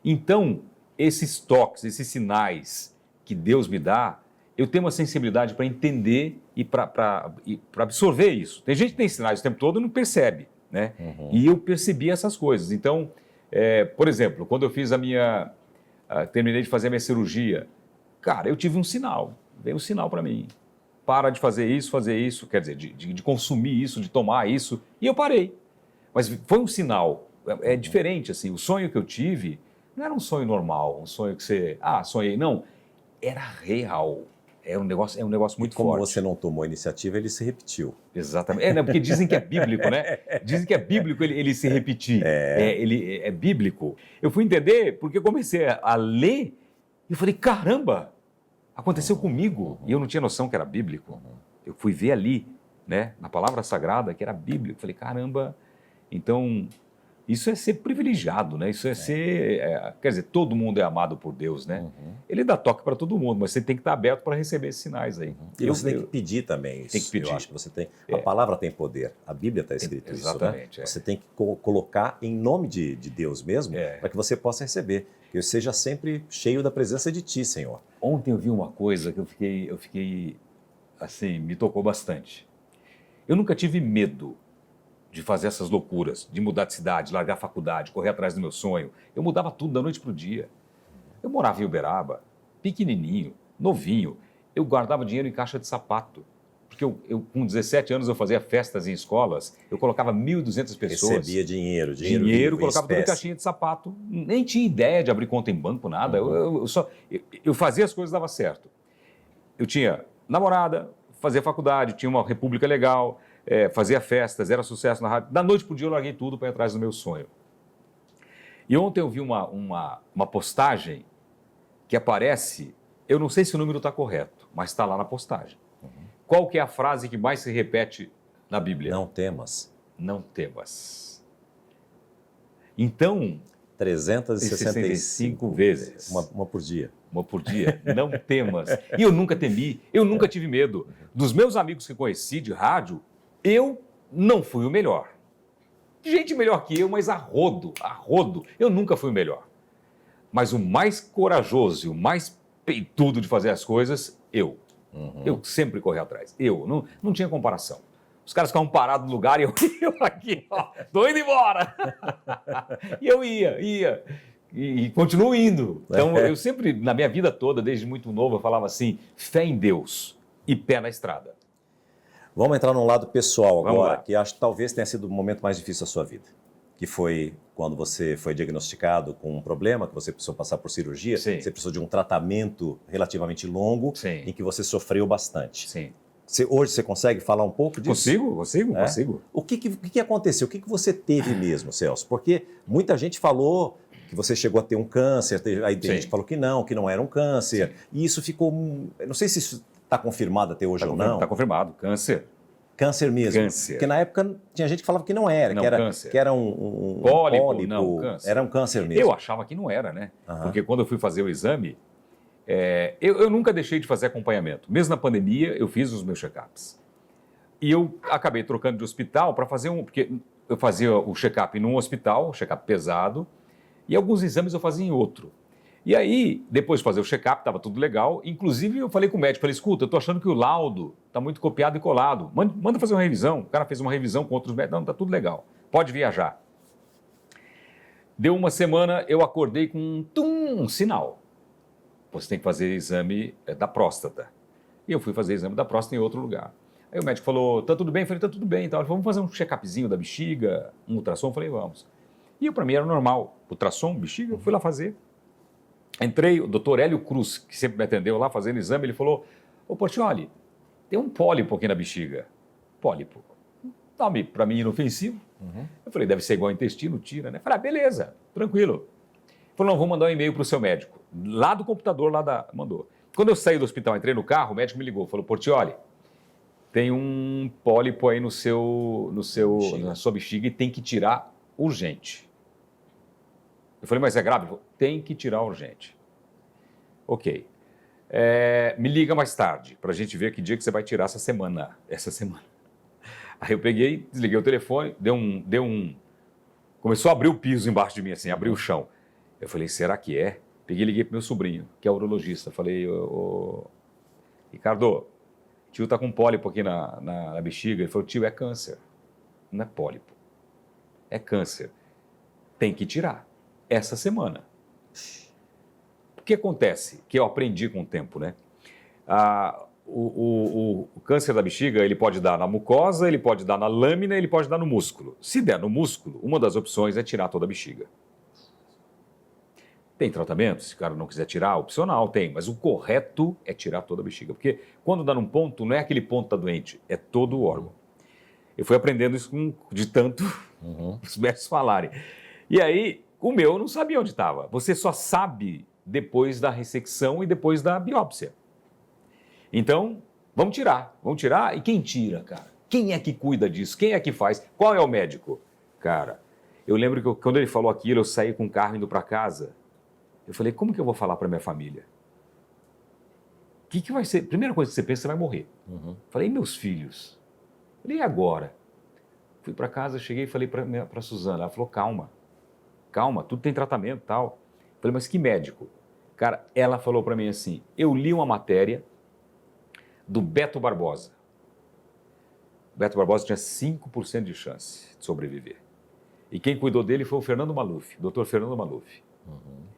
Então, esses toques, esses sinais que Deus me dá, eu tenho uma sensibilidade para entender e para absorver isso. Tem gente que tem sinais o tempo todo e não percebe, né? E eu percebi essas coisas. Então, por exemplo, quando eu fiz terminei de fazer a minha cirurgia, cara, eu tive um sinal, veio um sinal para mim. Para de fazer isso, quer dizer, de consumir isso, de tomar isso, e eu parei. Mas foi um sinal, é diferente, assim, o sonho que eu tive não era um sonho normal, um sonho que você, sonhei, não, era real, é um negócio muito Como forte. você não tomou iniciativa, ele se repetiu. Exatamente, né, porque dizem que é bíblico, né, dizem que é bíblico ele se repetir, ele é bíblico. Eu fui entender porque eu comecei a ler e eu falei, caramba, aconteceu comigo, e eu não tinha noção que era bíblico. Eu fui ver ali, né, na palavra sagrada, que era bíblico. Falei, caramba, então, Isso é ser privilegiado, né? Isso é ser... quer dizer, todo mundo é amado por Deus, né? Ele dá toque para todo mundo, mas você tem que estar aberto para receber esses sinais aí. E você tem que pedir também isso. Tem que pedir. Eu acho que você tem... A palavra tem poder. A Bíblia está escrito isso, exatamente, né? Você tem que colocar em nome de Deus mesmo, para que você possa receber. Que eu seja sempre cheio da presença de Ti, Senhor. Ontem eu vi uma coisa que eu fiquei assim, me tocou bastante. Eu nunca tive medo de fazer essas loucuras, de mudar de cidade, largar a faculdade, correr atrás do meu sonho. Eu mudava tudo da noite para o dia. Eu morava em Uberaba, pequenininho, novinho. Eu guardava dinheiro em caixa de sapato. Porque eu com 17 anos, eu fazia festas em escolas, eu colocava 1.200 pessoas. Recebia dinheiro Dinheiro, colocava tudo em caixinha de sapato. Nem tinha ideia de abrir conta em banco, nada. Eu fazia as coisas, dava certo. Eu tinha namorada, fazia faculdade, tinha uma república legal, fazia festas, era sucesso na rádio. Da noite para o dia eu larguei tudo para ir atrás do meu sonho. E ontem eu vi uma postagem que aparece, eu não sei se o número está correto, mas está lá na postagem. Qual que é a frase que mais se repete na Bíblia? Não temas. Não temas. Então... 365 vezes. Uma por dia. Uma por dia. Não temas. E eu nunca temi, eu nunca tive medo. Dos meus amigos que conheci de rádio, eu não fui o melhor. Gente melhor que eu, mas a rodo. Eu nunca fui o melhor. Mas o mais corajoso e o mais peitudo de fazer as coisas, eu. Eu sempre corri atrás. Não tinha comparação. Os caras ficavam parados no lugar e eu aqui, ó, tô indo embora. E eu ia. E continuo indo. Então, eu sempre, na minha vida toda, desde muito novo, eu falava assim, fé em Deus e pé na estrada. Vamos entrar num lado pessoal Vamos agora, lá. que acho que talvez tenha sido o momento mais difícil da sua vida. Que foi quando você foi diagnosticado com um problema, que você precisou passar por cirurgia, Sim. você precisou de um tratamento relativamente longo, Sim. em que você sofreu bastante. Sim. Hoje você consegue falar um pouco disso? Consigo. O que aconteceu? O que você teve mesmo, Celso? Porque muita gente falou que você chegou a ter um câncer, aí tem gente que falou que não era um câncer, e isso ficou... Eu não sei se isso está confirmado até hoje ou não. Está confirmado, câncer. Câncer mesmo. Câncer. Porque na época tinha gente que falava que não era, Não, que era, câncer. que era um Pólipo, não, câncer. Era um câncer mesmo. Eu achava que não era, né? Porque quando eu fui fazer o exame, eu nunca deixei de fazer acompanhamento. Mesmo na pandemia, eu fiz os meus check-ups. E eu acabei trocando de hospital para fazer porque eu fazia o check-up num hospital, check-up pesado, e alguns exames eu fazia em outro. E aí, depois de fazer o check-up, estava tudo legal. Inclusive, eu falei com o médico, falei, escuta, eu estou achando que o laudo está muito copiado e colado. Manda fazer uma revisão. O cara fez uma revisão com outros médicos. Não, está tudo legal. Pode viajar. Deu uma semana, eu acordei com um sinal. Você tem que fazer exame da próstata. E eu fui fazer exame da próstata em outro lugar. Aí o médico falou, tá tudo bem? Eu falei, tá tudo bem. Então, vamos fazer um check-upzinho da bexiga, um ultrassom? Eu falei, vamos. E para mim era normal. Ultrassom, bexiga, eu fui lá fazer. Entrei, o doutor Hélio Cruz, que sempre me atendeu lá fazendo exame, ele falou, ô Portiolli, tem um pólipo aqui na bexiga. Pólipo. Nome para mim inofensivo. Eu falei, deve ser igual ao intestino, tira, né? Falei, beleza, tranquilo. Ele falou, não, vou mandar um e-mail para o seu médico. Lá do computador, mandou. Quando eu saí do hospital, entrei no carro, o médico me ligou, falou, Portiolli, tem um pólipo aí na sua bexiga e tem que tirar urgente. Eu falei, mas é grave? Ele falou, tem que tirar urgente. Ok. Me liga mais tarde, para a gente ver que dia que você vai tirar essa semana. Aí eu peguei, desliguei o telefone, começou a abrir o piso embaixo de mim, assim, abriu o chão. Eu falei, será que é? Peguei e liguei pro meu sobrinho, que é urologista. Falei, Ricardo, tio tá com pólipo aqui na bexiga. Ele falou, tio, é câncer. Não é pólipo. É câncer. Tem que tirar. Essa semana. O que acontece? Que eu aprendi com o tempo, né? O câncer da bexiga, ele pode dar na mucosa, ele pode dar na lâmina, ele pode dar no músculo. Se der no músculo, uma das opções é tirar toda a bexiga. Tem tratamento, se o cara não quiser tirar, opcional, tem, mas o correto é tirar toda a bexiga, porque quando dá num ponto, não é aquele ponto que está doente, é todo o órgão. Eu fui aprendendo isso de tanto os médicos falarem. E aí, o meu eu não sabia onde estava. Você só sabe depois da ressecção e depois da biópsia. Então, vamos tirar. E quem tira, cara? Quem é que cuida disso? Quem é que faz? Qual é o médico? Cara, Eu lembro que quando ele falou aquilo, eu saí com o carro indo para casa. Eu falei, como que eu vou falar para minha família? O que vai ser? Primeira coisa que você pensa, você vai morrer. Falei, e meus filhos? Falei, e agora? Fui para casa, cheguei e falei para Suzana. Ela falou, calma, tudo tem tratamento e tal. Falei, mas que médico? Cara, ela falou para mim assim, eu li uma matéria do Beto Barbosa. O Beto Barbosa tinha 5% de chance de sobreviver. E quem cuidou dele foi o Fernando Maluf, o doutor Fernando Maluf.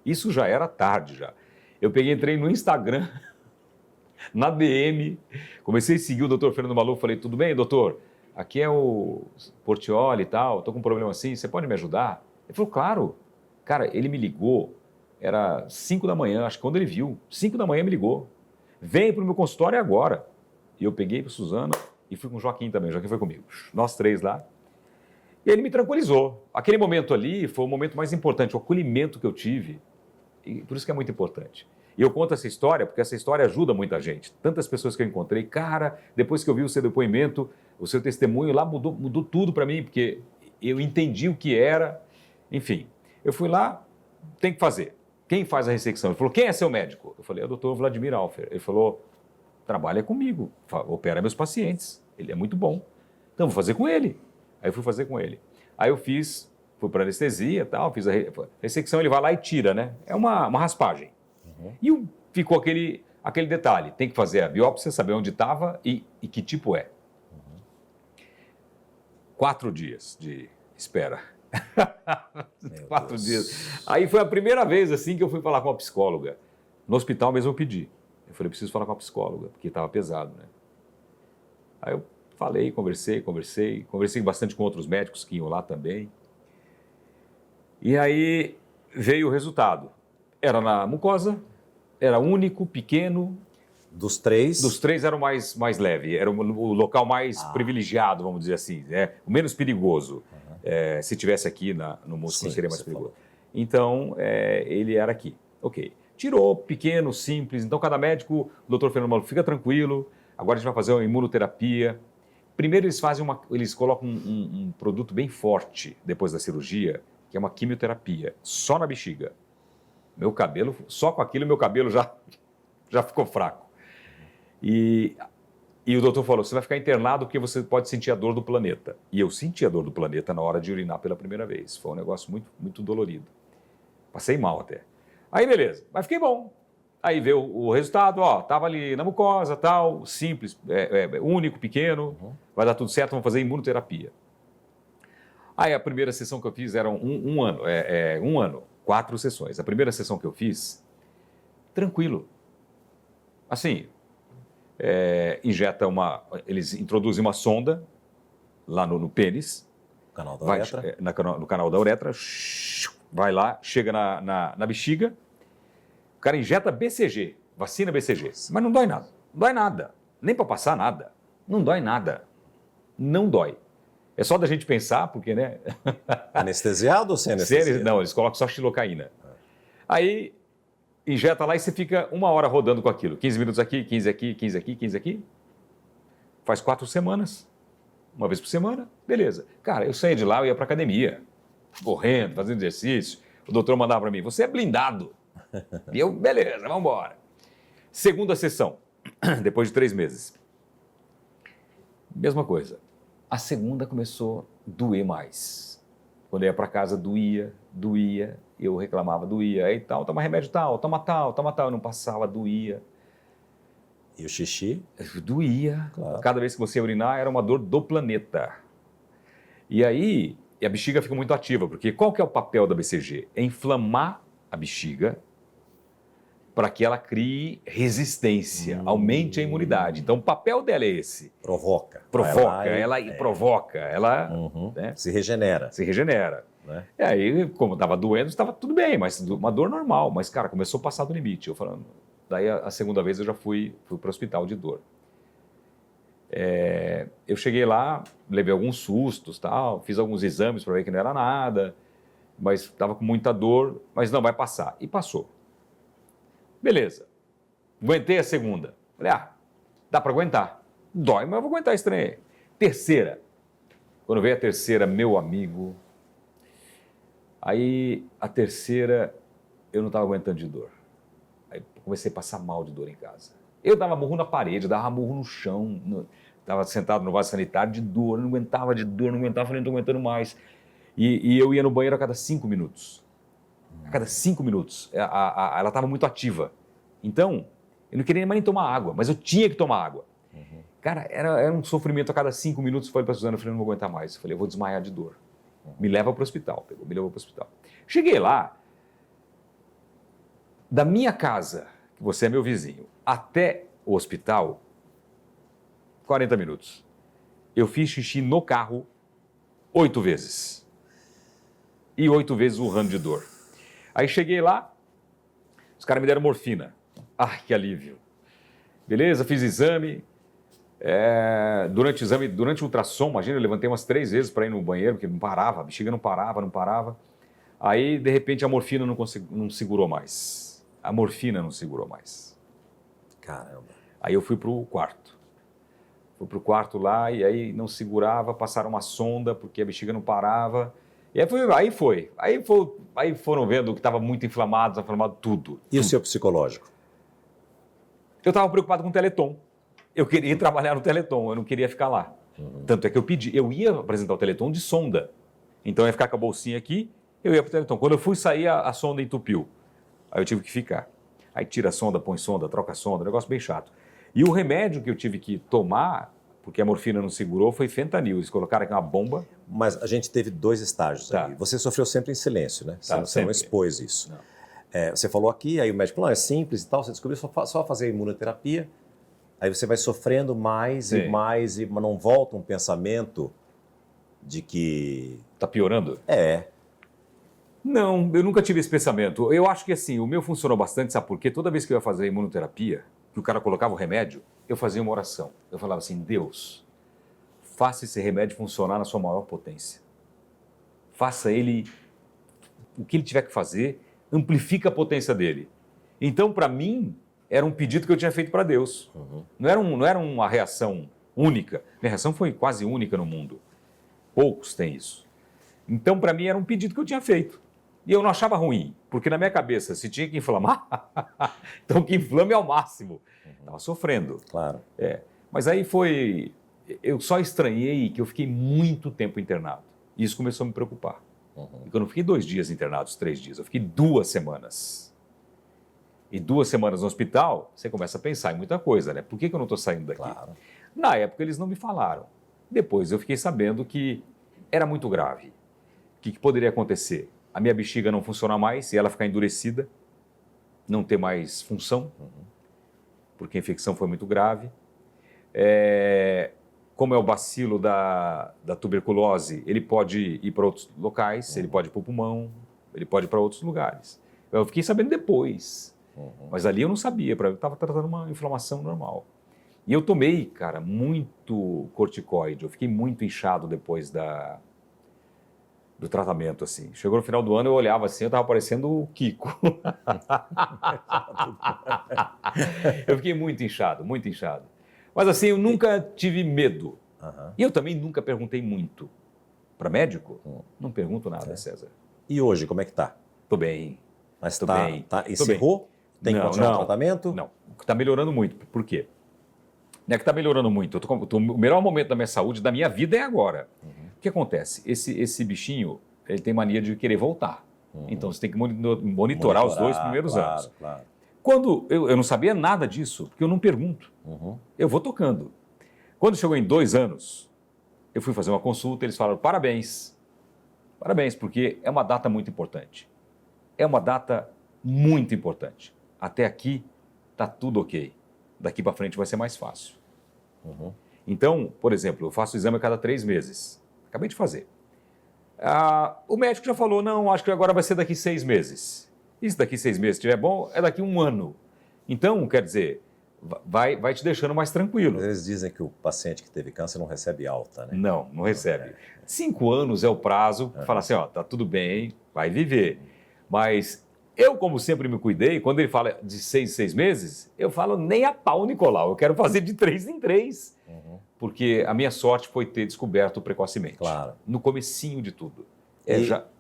Isso já era tarde já. Eu entrei no Instagram, na DM, comecei a seguir o doutor Fernando Maluf, falei, tudo bem, doutor? Aqui é o Portioli e tal, estou com um problema assim, você pode me ajudar? Ele falou, claro. Cara, ele me ligou, era 5 da manhã, acho que quando ele viu, 5 da manhã me ligou. Vem para o meu consultório agora. E eu peguei para Suzana e fui com o Joaquim também, o Joaquim foi comigo. Nós 3 lá. E ele me tranquilizou. Aquele momento ali foi o momento mais importante, o acolhimento que eu tive. E por isso que é muito importante. E eu conto essa história porque essa história ajuda muita gente. Tantas pessoas que eu encontrei, cara, depois que eu vi o seu depoimento, o seu testemunho lá mudou tudo para mim, porque eu entendi o que era. Enfim, eu fui lá, tem que fazer. Quem faz a ressecção? Ele falou, quem é seu médico? Eu falei, é o doutor Vladimir Alfer. Ele falou, trabalha comigo, opera meus pacientes, ele é muito bom. Então, vou fazer com ele. Aí eu fui fazer com ele. Aí eu fui para anestesia e tal, fiz a ressecção, ele vai lá e tira, né? É uma raspagem. E ficou aquele detalhe, tem que fazer a biópsia, saber onde estava e que tipo é. 4 dias de espera. 4 dias. Aí foi a primeira vez assim que eu fui falar com uma psicóloga. No hospital mesmo eu pedi. Eu falei, preciso falar com a psicóloga, porque estava pesado, né? Aí eu falei, conversei bastante com outros médicos que iam lá também. E aí veio o resultado. Era na mucosa, era único, pequeno. Dos 3? Dos 3 era o mais leve, era o local mais privilegiado, vamos dizer assim, né? O menos perigoso. Se tivesse aqui no músculo, seria mais perigoso. Então, ele era aqui. Ok. Tirou, pequeno, simples. Então, cada médico, o doutor Fernando Maluf, fica tranquilo. Agora a gente vai fazer uma imunoterapia. Primeiro, eles colocam um produto bem forte depois da cirurgia, que é uma quimioterapia, só na bexiga. Meu cabelo, só com aquilo, meu cabelo já ficou fraco. E o doutor falou, você vai ficar internado porque você pode sentir a dor do planeta. E eu senti a dor do planeta na hora de urinar pela primeira vez. Foi um negócio muito, muito dolorido. Passei mal até. Aí, beleza. Mas fiquei bom. Aí veio o resultado, tava ali na mucosa, tal, simples, único, pequeno, vai dar tudo certo, vamos fazer imunoterapia. Aí a primeira sessão que eu fiz era um ano, 4 sessões. A primeira sessão que eu fiz, tranquilo. Assim, eles introduzem uma sonda lá no pênis. Canal da uretra. No canal da uretra, vai lá, chega na bexiga, o cara injeta BCG, vacina BCG, mas não dói nada, não dói nada, nem para passar nada, não dói nada, não dói. É só da gente pensar, porque, né? Anestesiado ou sem anestesia? Não, eles colocam só xilocaína. Aí, injeta lá e você fica 1 hora rodando com aquilo. 15 minutos aqui, 15 aqui, 15 aqui, 15 aqui. Faz 4 semanas, uma vez por semana, beleza. Cara, eu saía de lá, eu ia para academia, correndo, fazendo exercício. O doutor mandava para mim, você é blindado. E eu, beleza, vamos embora. Segunda sessão, depois de 3 meses. Mesma coisa. A segunda começou a doer mais. Quando eu ia para casa, doía, eu reclamava, doía, aí tal, toma remédio tal, eu não passava, doía. E o xixi? Doía. Claro. Cada vez que você ia urinar, era uma dor do planeta. E aí, a bexiga fica muito ativa, porque qual que é o papel da BCG? É inflamar a bexiga para que ela crie resistência, aumente a imunidade. Então, o papel dela é esse. Provoca. Ela né, se regenera. Né? E aí, como estava doendo, estava tudo bem, mas uma dor normal. Mas, cara, começou a passar do limite. Eu falando, daí a segunda vez eu já fui para o hospital de dor. Eu cheguei lá, levei alguns sustos, tal, fiz alguns exames para ver que não era nada, mas estava com muita dor, mas não, vai passar. E passou. Beleza. Aguentei a segunda. Falei, dá para aguentar. Dói, mas eu vou aguentar esse trem. Terceira. Quando veio a terceira, meu amigo, Aí, a terceira, eu não estava aguentando de dor. Aí comecei a passar mal de dor em casa. Eu dava murro na parede, dava murro no chão, estava sentado no vaso sanitário de dor, não aguentava de dor, não aguentava, falei, não estou aguentando mais. E eu ia no banheiro a cada 5 minutos. A cada 5 minutos. Ela estava muito ativa. Então, eu não queria mais nem tomar água, mas eu tinha que tomar água. Cara, era um sofrimento a cada 5 minutos. Eu falei para a Suzana, eu falei, não vou aguentar mais. Eu falei, eu vou desmaiar de dor. Me leva para o hospital. Pegou, me levou para o hospital. Cheguei lá, da minha casa, que você é meu vizinho, até o hospital, 40 minutos. Eu fiz xixi no carro 8 vezes. E 8 vezes urrando de dor. Aí cheguei lá, os caras me deram morfina. Ai, que alívio. Beleza, fiz exame. Durante o exame, durante o ultrassom, imagina, eu levantei umas 3 vezes para ir no banheiro, porque não parava, a bexiga não parava. Aí, de repente, a morfina não segurou mais. A morfina não segurou mais. Caramba. Aí eu fui para o quarto. Fui para o quarto lá e aí não segurava, passaram uma sonda porque a bexiga não parava. E aí foram vendo que estava muito inflamado tudo. E o seu psicológico? Eu estava preocupado com o Teleton. Eu queria ir trabalhar no Teleton, eu não queria ficar lá. Tanto é que eu ia apresentar o Teleton de sonda. Então eu ia ficar com a bolsinha aqui, eu ia para o Teleton. Quando eu fui sair, a sonda entupiu. Aí eu tive que ficar. Aí tira a sonda, põe sonda, troca a sonda, negócio bem chato. E o remédio que eu tive que tomar, porque a morfina não segurou, foi fentanil. Eles colocaram aqui uma bomba. Mas a gente teve 2 estágios aqui. Você sofreu sempre em silêncio, né? Você não expôs isso. Você falou aqui, aí o médico falou, é simples e tal, você descobriu só fazer a imunoterapia. Aí você vai sofrendo mais e mais, mas não volta um pensamento de que... Tá piorando? Não, eu nunca tive esse pensamento. Eu acho que assim, o meu funcionou bastante, sabe por quê? Toda vez que eu ia fazer a imunoterapia, que o cara colocava o remédio, eu fazia uma oração. Eu falava assim, Deus, faça esse remédio funcionar na sua maior potência. Faça ele, o que ele tiver que fazer, amplifica a potência dele. Então, para mim, era um pedido que eu tinha feito para Deus. Não era uma reação única. Minha reação foi quase única no mundo. Poucos têm isso. Então, para mim, era um pedido que eu tinha feito. E eu não achava ruim, porque na minha cabeça, se tinha que inflamar, então que inflame ao máximo. Estava sofrendo. Claro. Mas aí foi... Eu só estranhei que eu fiquei muito tempo internado. E isso começou a me preocupar. Porque eu não fiquei 2 dias internados, 3 dias. Eu fiquei 2 semanas. E 2 semanas no hospital, você começa a pensar em muita coisa, né? Por que eu não estou saindo daqui? Claro. Na época, eles não me falaram. Depois, eu fiquei sabendo que era muito grave. O que poderia acontecer? A minha bexiga não funcionar mais e ela ficar endurecida, não ter mais função, porque a infecção foi muito grave. Como é o bacilo da tuberculose, ele pode ir para outros locais, ele pode ir para o pulmão, ele pode ir para outros lugares. Eu fiquei sabendo depois, mas ali eu não sabia, eu estava tratando uma inflamação normal. E eu tomei, cara, muito corticoide, eu fiquei muito inchado depois do tratamento, assim. Chegou no final do ano, eu olhava assim, eu estava parecendo o Kiko. Eu fiquei muito inchado, muito inchado. Mas assim, eu nunca tive medo. E eu também nunca perguntei muito. Para médico, não pergunto nada, César. E hoje, como é que tá? Tô bem. Mas Tô bem. encerrou? Tem que continuar o tratamento? Não, está melhorando muito. Por quê? Não é que está melhorando muito. O melhor momento da minha saúde, da minha vida, é agora. O que acontece? Esse bichinho, ele tem mania de querer voltar. Então, você tem que monitorar os 2 primeiros anos. Claro. Quando eu não sabia nada disso, porque eu não pergunto. Eu vou tocando. Quando chegou em 2 anos, eu fui fazer uma consulta, eles falaram, parabéns. Parabéns, porque é uma data muito importante. É uma data muito importante. Até aqui, está tudo ok. Daqui para frente vai ser mais fácil. Então, por exemplo, eu faço o exame a cada 3 meses. Acabei de fazer. O médico já falou, não, acho que agora vai ser daqui 6 meses. E se daqui 6 meses estiver bom, é daqui 1 ano. Então, quer dizer, vai te deixando mais tranquilo. Eles dizem que o paciente que teve câncer não recebe alta, né? Não recebe. 5 anos é o prazo, fala assim, ó, tá tudo bem, vai viver. Mas eu, como sempre me cuidei, quando ele fala de 6 meses, eu falo nem a pau, Nicolau, eu quero fazer de 3 em 3. Porque a minha sorte foi ter descoberto precocemente. Claro. No comecinho de tudo.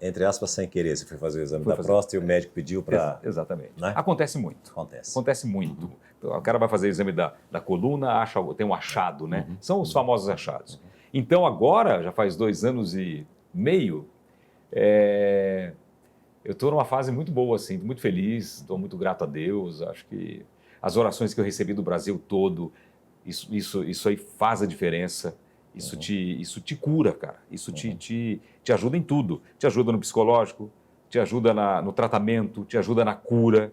Entre aspas, sem querer, você foi fazer o exame Fui da fazer. próstata e o médico pediu para... Exatamente. Né? Acontece muito. Acontece muito. O cara vai fazer o exame da coluna, tem um achado, né? São os famosos achados. Então, agora, já faz 2 anos e meio, eu estou numa fase muito boa, assim, muito feliz, estou muito grato a Deus. Acho que as orações que eu recebi do Brasil todo, isso aí faz a diferença. Isso te cura, cara. Isso te ajuda em tudo. Te ajuda no psicológico, te ajuda no tratamento, te ajuda na cura.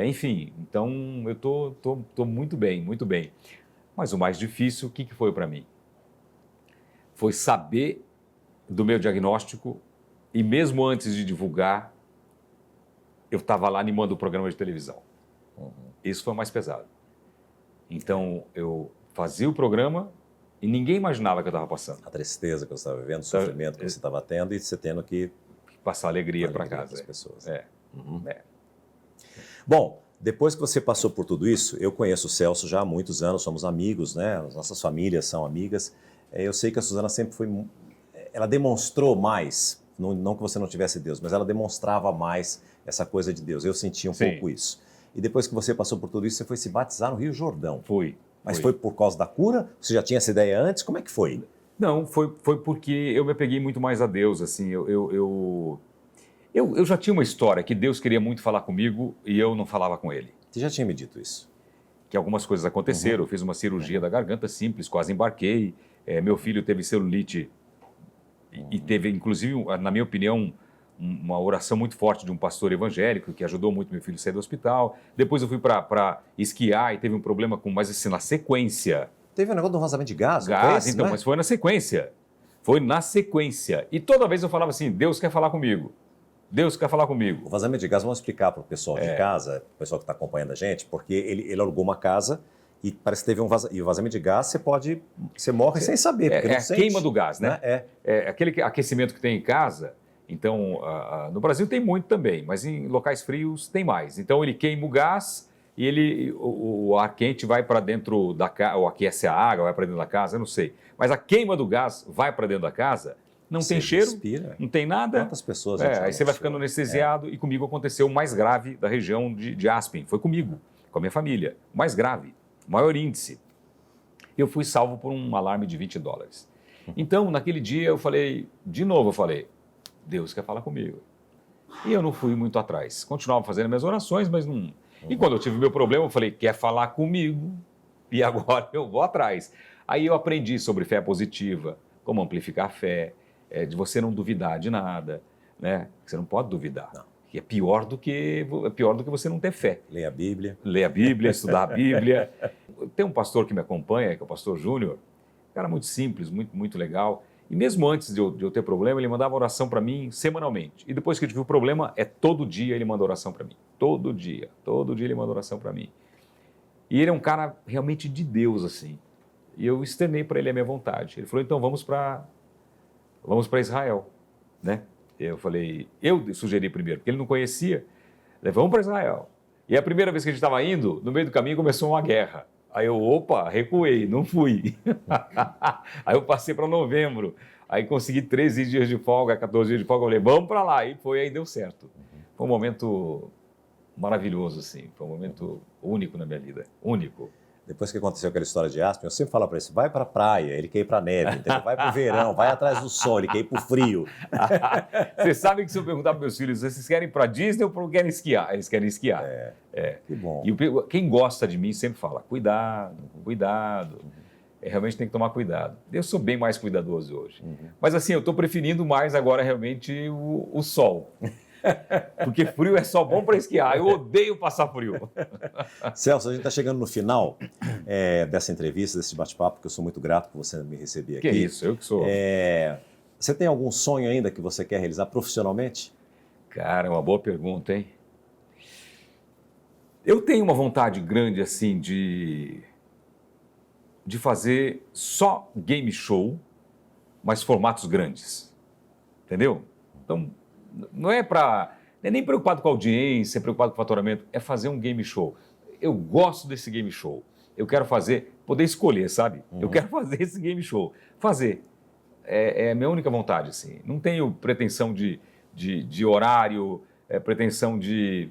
Enfim, então eu tô muito bem, muito bem. Mas o mais difícil, o que foi para mim? Foi saber do meu diagnóstico e mesmo antes de divulgar, eu estava lá animando o programa de televisão. Isso foi o mais pesado. Então, eu fazia o programa e ninguém imaginava que eu estava passando. A tristeza que você estava vivendo, o sofrimento que você estava tendo e você tendo que... Passar alegria para casa. As pessoas. Bom, depois que você passou por tudo isso, eu conheço o Celso já há muitos anos, somos amigos, né? As nossas famílias são amigas. Eu sei que a Suzana sempre foi... Ela demonstrou mais, não que você não tivesse Deus, mas ela demonstrava mais essa coisa de Deus. Eu senti um pouco isso. E depois que você passou por tudo isso, você foi se batizar no Rio Jordão. Mas foi por causa da cura? Você já tinha essa ideia antes? Como é que foi? Não, foi porque eu me apeguei muito mais a Deus, assim, eu já tinha uma história que Deus queria muito falar comigo e eu não falava com Ele. Você já tinha me dito isso? Que algumas coisas aconteceram, eu fiz uma cirurgia da garganta simples, quase embarquei, meu filho teve celulite e teve, inclusive, na minha opinião, uma oração muito forte de um pastor evangélico que ajudou muito meu filho a sair do hospital. Depois eu fui para esquiar e teve um problema mas assim, na sequência... Teve um negócio do vazamento de gás? Então, né? Mas foi na sequência. Foi na sequência. E toda vez eu falava assim, Deus quer falar comigo. Deus quer falar comigo. O vazamento de gás, vamos explicar para o pessoal de casa, o pessoal que está acompanhando a gente, porque ele alugou uma casa e parece que teve um vazamento. E o vazamento de gás, você morre sem saber, porque não a sente. Queima do gás, né? Aquele aquecimento que tem em casa, então, no Brasil tem muito também, mas em locais frios tem mais. Então, ele queima o gás... E o ar quente vai para dentro da casa, ou aquece a água, vai para dentro da casa, eu não sei. Mas a queima do gás vai para dentro da casa, não tem cheiro, respira. Não tem nada. Quantas pessoas... Aí você vai ficando anestesiado e comigo aconteceu o mais grave da região de Aspen. Foi comigo, com a minha família. O mais grave, o maior índice. Eu fui salvo por um alarme de $20. Então, naquele dia eu falei, Deus quer falar comigo. E eu não fui muito atrás. Continuava fazendo minhas orações, mas não... E quando eu tive meu problema, eu falei, quer falar comigo? E agora eu vou atrás. Aí eu aprendi sobre fé positiva, como amplificar a fé, de você não duvidar de nada, né? Você não pode duvidar. Não. Que é pior do que você não ter fé. Leia a Bíblia. Ler a Bíblia, estudar a Bíblia. Tem um pastor que me acompanha, que é o pastor Júnior, um cara muito simples, muito, muito legal. E mesmo antes de eu ter problema, ele mandava oração para mim semanalmente. E depois que eu tive o problema, todo dia ele manda oração para mim. Todo dia ele manda oração para mim. E ele é um cara realmente de Deus, assim. E eu externei para ele a minha vontade. Ele falou, então vamos para Israel, né? Eu sugeri primeiro, porque ele não conhecia. Ele falou, vamos para Israel. E a primeira vez que a gente estava indo, no meio do caminho começou uma guerra. Aí eu, recuei, não fui. Aí eu passei para novembro. Aí consegui 13 dias de folga, 14 dias de folga. Eu falei, vamos para lá. E aí deu certo. Foi um momento maravilhoso, assim. Foi um momento único na minha vida. Único. Depois que aconteceu aquela história de Aspen, eu sempre falo para ele, vai para a praia, ele quer ir para a neve, entendeu? Vai para o verão, vai atrás do sol, ele quer ir para o frio. Você sabe que se eu perguntar para meus filhos, vocês querem ir para Disney ou querem esquiar? Eles querem esquiar. Que bom. E quem gosta de mim sempre fala, cuidado. Realmente tem que tomar cuidado. Eu sou bem mais cuidadoso hoje. Mas assim, eu estou preferindo mais agora realmente o sol. Porque frio é só bom para esquiar. Eu odeio passar frio. Celso, a gente está chegando no final dessa entrevista, desse bate-papo, que eu sou muito grato por você me receber aqui. Que isso, eu que sou. Você tem algum sonho ainda que você quer realizar profissionalmente? Cara, é uma boa pergunta, hein? Eu tenho uma vontade grande, assim, de fazer só game show, mas formatos grandes. Entendeu? Então, não é nem preocupado com a audiência, preocupado com o faturamento, é fazer um game show. Eu gosto desse game show. Eu quero poder escolher, sabe? Eu quero fazer esse game show. é a minha única vontade, assim. Não tenho pretensão de horário, pretensão de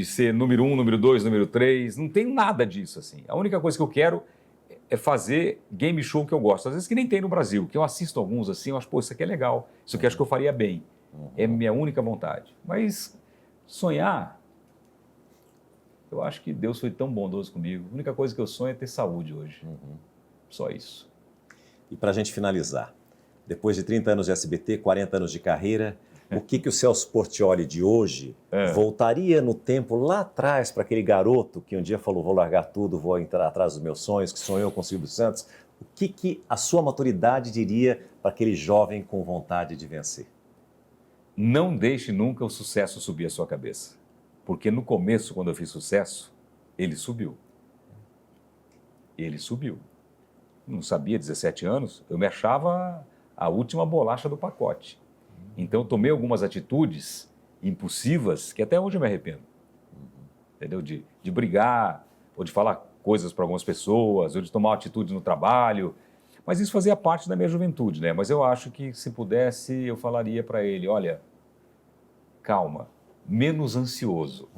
ser número 1, número 2, número 3. Não tem nada disso, assim. A única coisa que eu quero é fazer game show que eu gosto. Às vezes que nem tem no Brasil, que eu assisto alguns assim, eu acho, pô, isso aqui é legal. Isso aqui eu acho que eu faria bem. É minha única vontade. Mas sonhar, eu acho que Deus foi tão bondoso comigo. A única coisa que eu sonho é ter saúde hoje. Só isso. E para a gente finalizar, depois de 30 anos de SBT, 40 anos de carreira, o que o Celso Portiolli de hoje voltaria no tempo lá atrás para aquele garoto que um dia falou, vou largar tudo, vou entrar atrás dos meus sonhos, que sonhou com o Silvio Santos? O que a sua maturidade diria para aquele jovem com vontade de vencer? Não deixe nunca o sucesso subir a sua cabeça. Porque no começo, quando eu fiz sucesso, ele subiu. Ele subiu. Não sabia, 17 anos, eu me achava a última bolacha do pacote. Então, eu tomei algumas atitudes impulsivas que até hoje eu me arrependo. Entendeu? De brigar, ou de falar coisas para algumas pessoas, ou de tomar atitude no trabalho. Mas isso fazia parte da minha juventude, né? Mas eu acho que, se pudesse, eu falaria para ele, olha, calma, menos ansioso,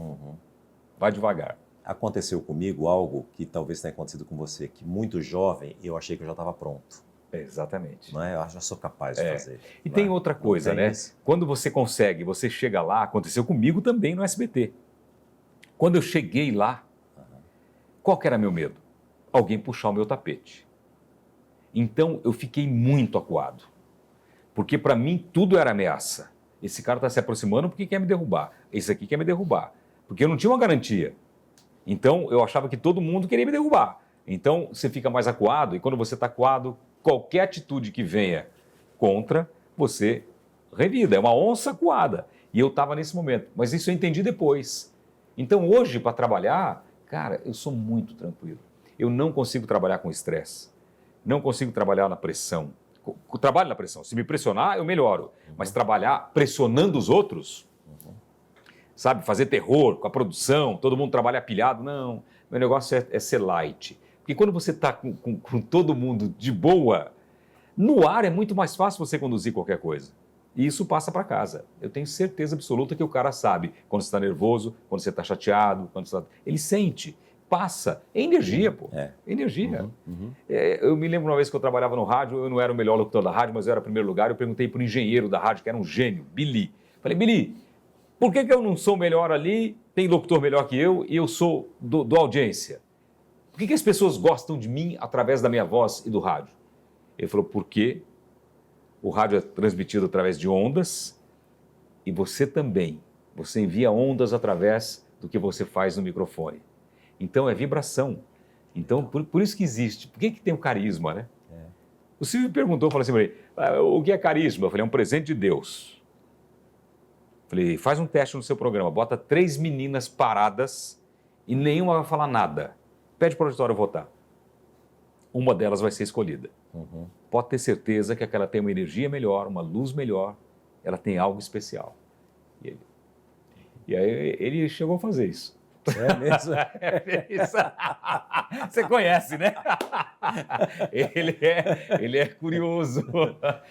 vai devagar. Aconteceu comigo algo que talvez tenha acontecido com você, que muito jovem eu achei que eu já estava pronto. Exatamente. Não é? Eu já sou capaz de fazer. E tem outra coisa, né? Quando você consegue, você chega lá, aconteceu comigo também no SBT. Quando eu cheguei lá, qual que era meu medo? Alguém puxar o meu tapete. Então eu fiquei muito acuado, porque para mim tudo era ameaça. Esse cara está se aproximando porque quer me derrubar. Esse aqui quer me derrubar, porque eu não tinha uma garantia. Então eu achava que todo mundo queria me derrubar. Então você fica mais acuado, e quando você está acuado, qualquer atitude que venha contra, você revida. É uma onça acuada. E eu estava nesse momento. Mas isso eu entendi depois. Então hoje, para trabalhar, cara, eu sou muito tranquilo. Eu não consigo trabalhar com estresse. Não consigo trabalhar na pressão. Trabalho na pressão. Se me pressionar, eu melhoro. Mas trabalhar pressionando os outros, sabe, fazer terror com a produção, todo mundo trabalha pilhado, não. Meu negócio é ser light. Porque quando você está com todo mundo de boa, no ar é muito mais fácil você conduzir qualquer coisa. E isso passa para casa. Eu tenho certeza absoluta que o cara sabe quando você está nervoso, quando você está chateado, quando você tá... Ele sente, passa. É energia, pô. É energia. Eu me lembro uma vez que eu trabalhava no rádio, eu não era o melhor locutor da rádio, mas eu era o primeiro lugar, eu perguntei para o engenheiro da rádio, que era um gênio, Billy. Falei, Billy, por que eu não sou melhor ali, tem locutor melhor que eu, e eu sou do audiência? Por que as pessoas gostam de mim através da minha voz e do rádio? Ele falou, porque o rádio é transmitido através de ondas e você também. Você envia ondas através do que você faz no microfone. Então, é vibração. Então, por isso que existe. Por que tem o carisma, né? O Silvio perguntou, falou assim para ele, o que é carisma? Eu falei, é um presente de Deus. Eu falei, faz um teste no seu programa, bota 3 meninas paradas e nenhuma vai falar nada. Pede para o auditório votar. Uma delas vai ser escolhida. Pode ter certeza que aquela tem uma energia melhor, uma luz melhor, ela tem algo especial. E aí ele chegou a fazer isso. É mesmo? Você conhece, né? Ele é curioso.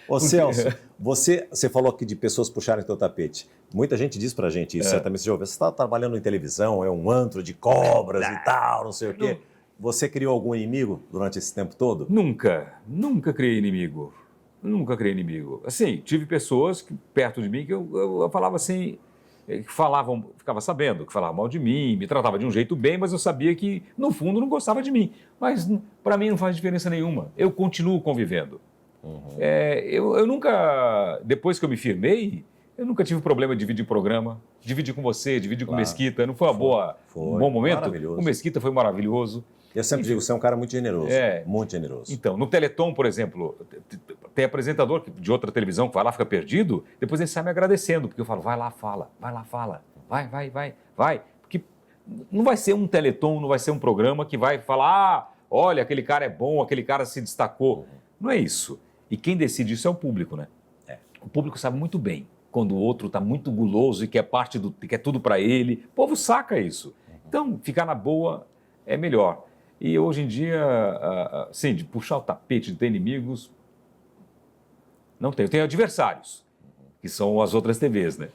Ô Celso, você falou aqui de pessoas puxarem teu tapete. Muita gente diz pra gente isso, certamente você já ouviu. Você está trabalhando em televisão, é um antro de cobras e tal, não sei o quê. Você criou algum inimigo durante esse tempo todo? Nunca criei inimigo. Nunca criei inimigo. Assim, tive pessoas perto de mim que eu falava assim... que ficava sabendo que falavam mal de mim, me tratava de um jeito bem, mas eu sabia que, no fundo, não gostava de mim. Mas, para mim, não faz diferença nenhuma. Eu continuo convivendo. Eu nunca, depois que eu me firmei, eu nunca tive problema de dividir programa, dividir com você, dividir com o Mesquita. Não foi um bom momento? Maravilhoso. O Mesquita foi maravilhoso. Eu sempre digo, você é um cara muito generoso, muito generoso. Então, no Teleton, por exemplo, tem apresentador de outra televisão que vai lá, fica perdido, depois ele sai me agradecendo, porque eu falo, vai lá, fala, vai. Porque não vai ser um Teleton, não vai ser um programa que vai falar, olha, aquele cara é bom, aquele cara se destacou. Não é isso. E quem decide isso é o público, né? O público sabe muito bem quando o outro está muito guloso e quer tudo para ele. O povo saca isso. Então, ficar na boa é melhor. E hoje em dia, sim, de puxar o tapete, de ter inimigos, não tenho. Tenho adversários, que são as outras TVs, né?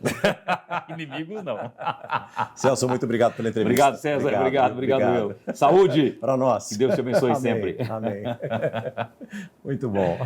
Inimigos, não. Celso, muito obrigado pela entrevista. Obrigado, César. Obrigado. Saúde. Para nós. Que Deus te abençoe Amém, sempre. amém. Muito bom.